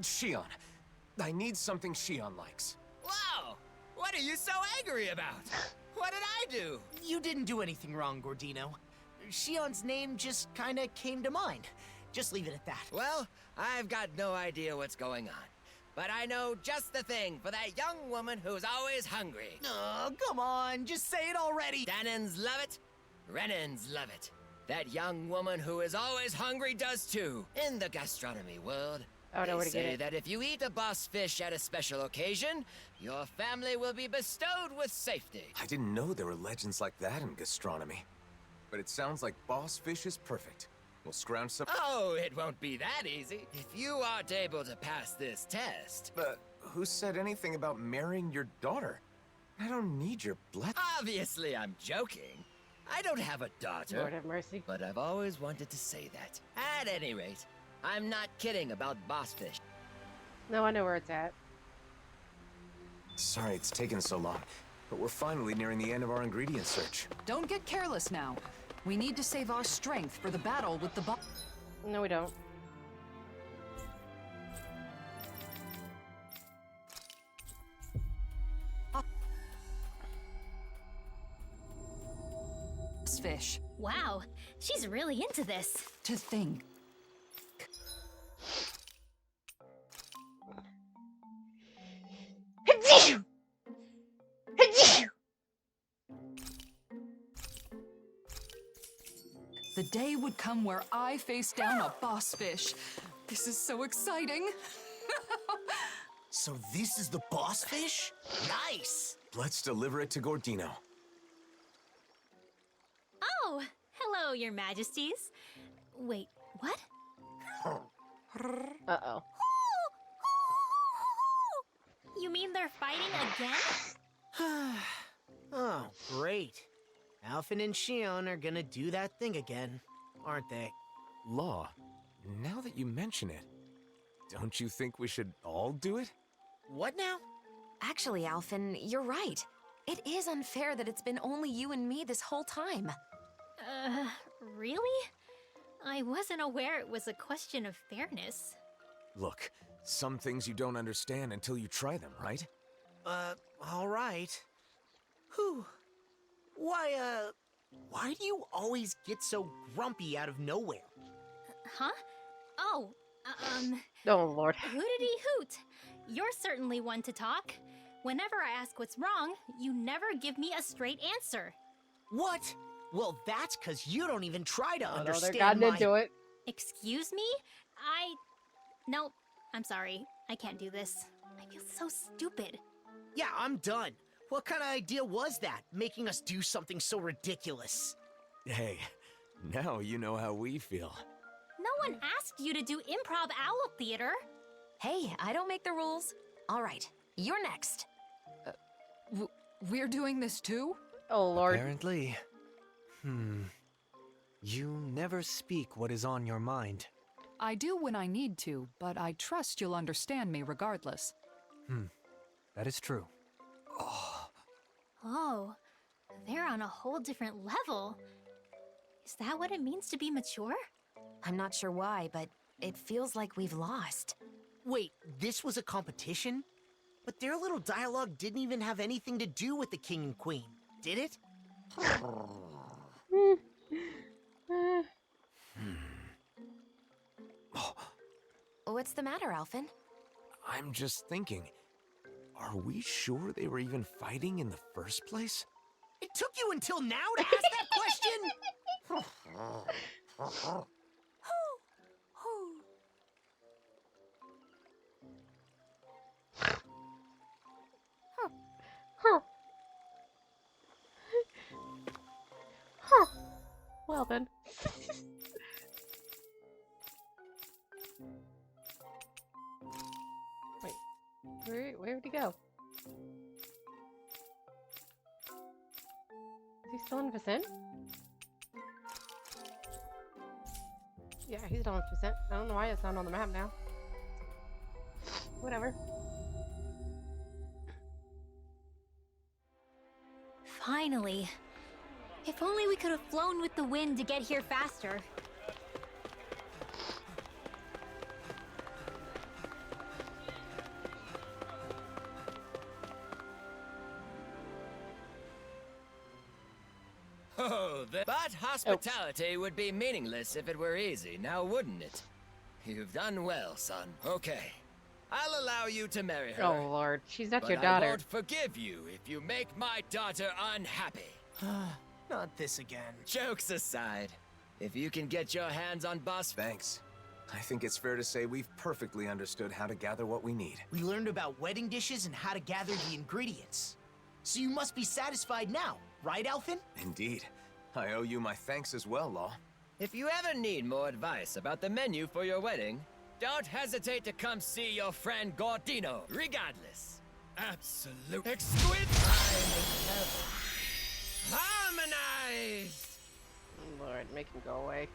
Shion. I need something Shion likes. Wow! What are you so angry about? What did I do? You didn't do anything wrong, Gordino. Shion's name just kinda came to mind. Just leave it at that. Well, I've got no idea what's going on. But I know just the thing for that young woman who's always hungry. Oh, come on, just say it already. Dahnans love it. Renans love it. That young woman who is always hungry does too. In the gastronomy world, I don't know where to get say it. that if you eat a boss fish at a special occasion, your family will be bestowed with safety. I didn't know there were legends like that in gastronomy. But it sounds like boss fish is perfect. We'll scrounge some— Oh, it won't be that easy. If you aren't able to pass this test. But who said anything about marrying your daughter? I don't need your blood. Obviously, I'm joking. I don't have a daughter. Lord have mercy. But I've always wanted to say that. At any rate, I'm not kidding about boss fish. No, I know where it's at. Sorry it's taken so long, but we're finally nearing the end of our ingredient search. Don't get careless now. We need to save our strength for the battle with the boss. No, we don't. boss fish. Wow, she's really into this. To think. The day would come where I face down a boss fish. This is so exciting. So this is the boss fish? Nice! Let's deliver it to Gordino. Oh, hello, your majesties. Wait, what? Uh-oh. You mean they're fighting again? Oh, great. Alphen and Shion are gonna do that thing again, aren't they? Law, now that you mention it, don't you think we should all do it? What now? Actually, Alphen, you're right. It is unfair that it's been only you and me this whole time. Really? I wasn't aware it was a question of fairness. Look, some things you don't understand until you try them, right? All right. Whew. Why do you always get so grumpy out of nowhere? Huh? Oh, Oh, Lord. hootity hoot. You're certainly one to talk. Whenever I ask what's wrong, you never give me a straight answer. What? Well, that's because you don't even try to Oh, no, understand they're gotten into it. Excuse me? Nope. I'm sorry. I can't do this. I feel so stupid. Yeah, I'm done. What kind of idea was that, making us do something so ridiculous? Hey, now you know how we feel. No one asked you to do improv owl theater. Hey, I don't make the rules. All right, you're next. We're doing this too? Oh, Lord. Apparently. You never speak what is on your mind. I do when I need to, but I trust you'll understand me regardless. That is true. Oh, they're on a whole different level. Is that what it means to be mature? I'm not sure why, but it feels like we've lost. Wait, this was a competition? But their little dialogue didn't even have anything to do with the king and queen, did it? What's the matter, Alphen? I'm just thinking, are we sure they were even fighting in the first place? It took you until now to ask that question? Well then. Wait, where'd he go? Is he still in Vicent? Yeah, he's still in Vicent. I don't know why it's not on the map now. Whatever. Finally. If only we could have flown with the wind to get here faster. Oh, but hospitality would be meaningless if it were easy, now wouldn't it? You've done well, son. Okay. I'll allow you to marry her. Oh, Lord. She's not but your daughter. I won't forgive you if you make my daughter unhappy. Not this again. Jokes aside, if you can get your hands on Boss... Thanks. I think it's fair to say we've perfectly understood how to gather what we need. We learned about wedding dishes and how to gather the ingredients. So you must be satisfied now, right, Alphen? Indeed. I owe you my thanks as well, Law. If you ever need more advice about the menu for your wedding, don't hesitate to come see your friend Gordino, regardless. Absolute exquisite harmonized! Lord, make him go away.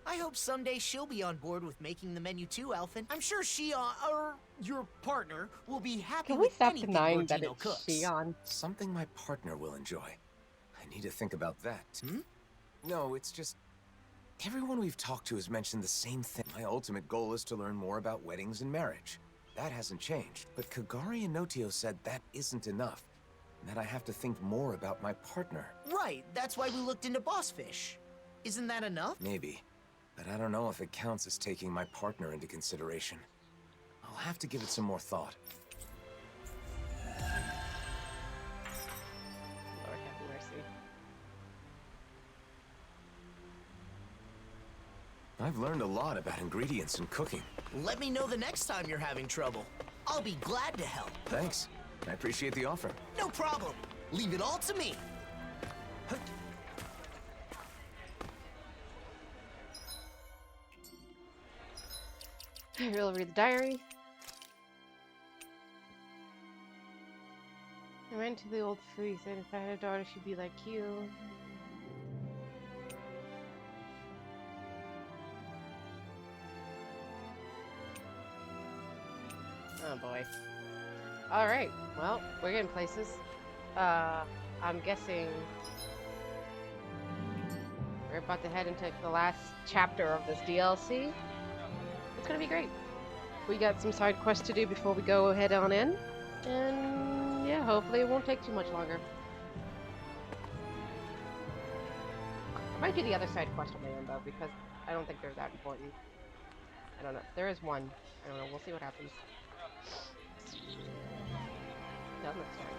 I hope someday she'll be on board with making the menu too, Alphen. I'm sure she, or your partner, will be happy Can we with stop anything denying that Gordino it's cooks. Shion? Something my partner will enjoy. I need to think about that. No, it's just... Everyone we've talked to has mentioned the same thing. My ultimate goal is to learn more about weddings and marriage. That hasn't changed, but Kagari and Notio said that isn't enough. that I have to think more about my partner. Right, that's why we looked into boss fish. Isn't that enough? Maybe, but I don't know if it counts as taking my partner into consideration. I'll have to give it some more thought. Lord have mercy. I've learned a lot about ingredients and cooking. Let me know the next time you're having trouble. I'll be glad to help. Thanks. I appreciate the offer. No problem. Leave it all to me. We'll read the diary. I ran to the old foodie, said if I had a daughter, she'd be like you. Oh boy. Alright, well, we're getting places. I'm guessing we're about to head into the last chapter of this DLC. It's gonna be great. We got some side quests to do before we go head on in. And yeah, hopefully it won't take too much longer. I might do the other side quest on my own though, because I don't think they're that important. I don't know. There is one. I don't know. We'll see what happens. Done this time.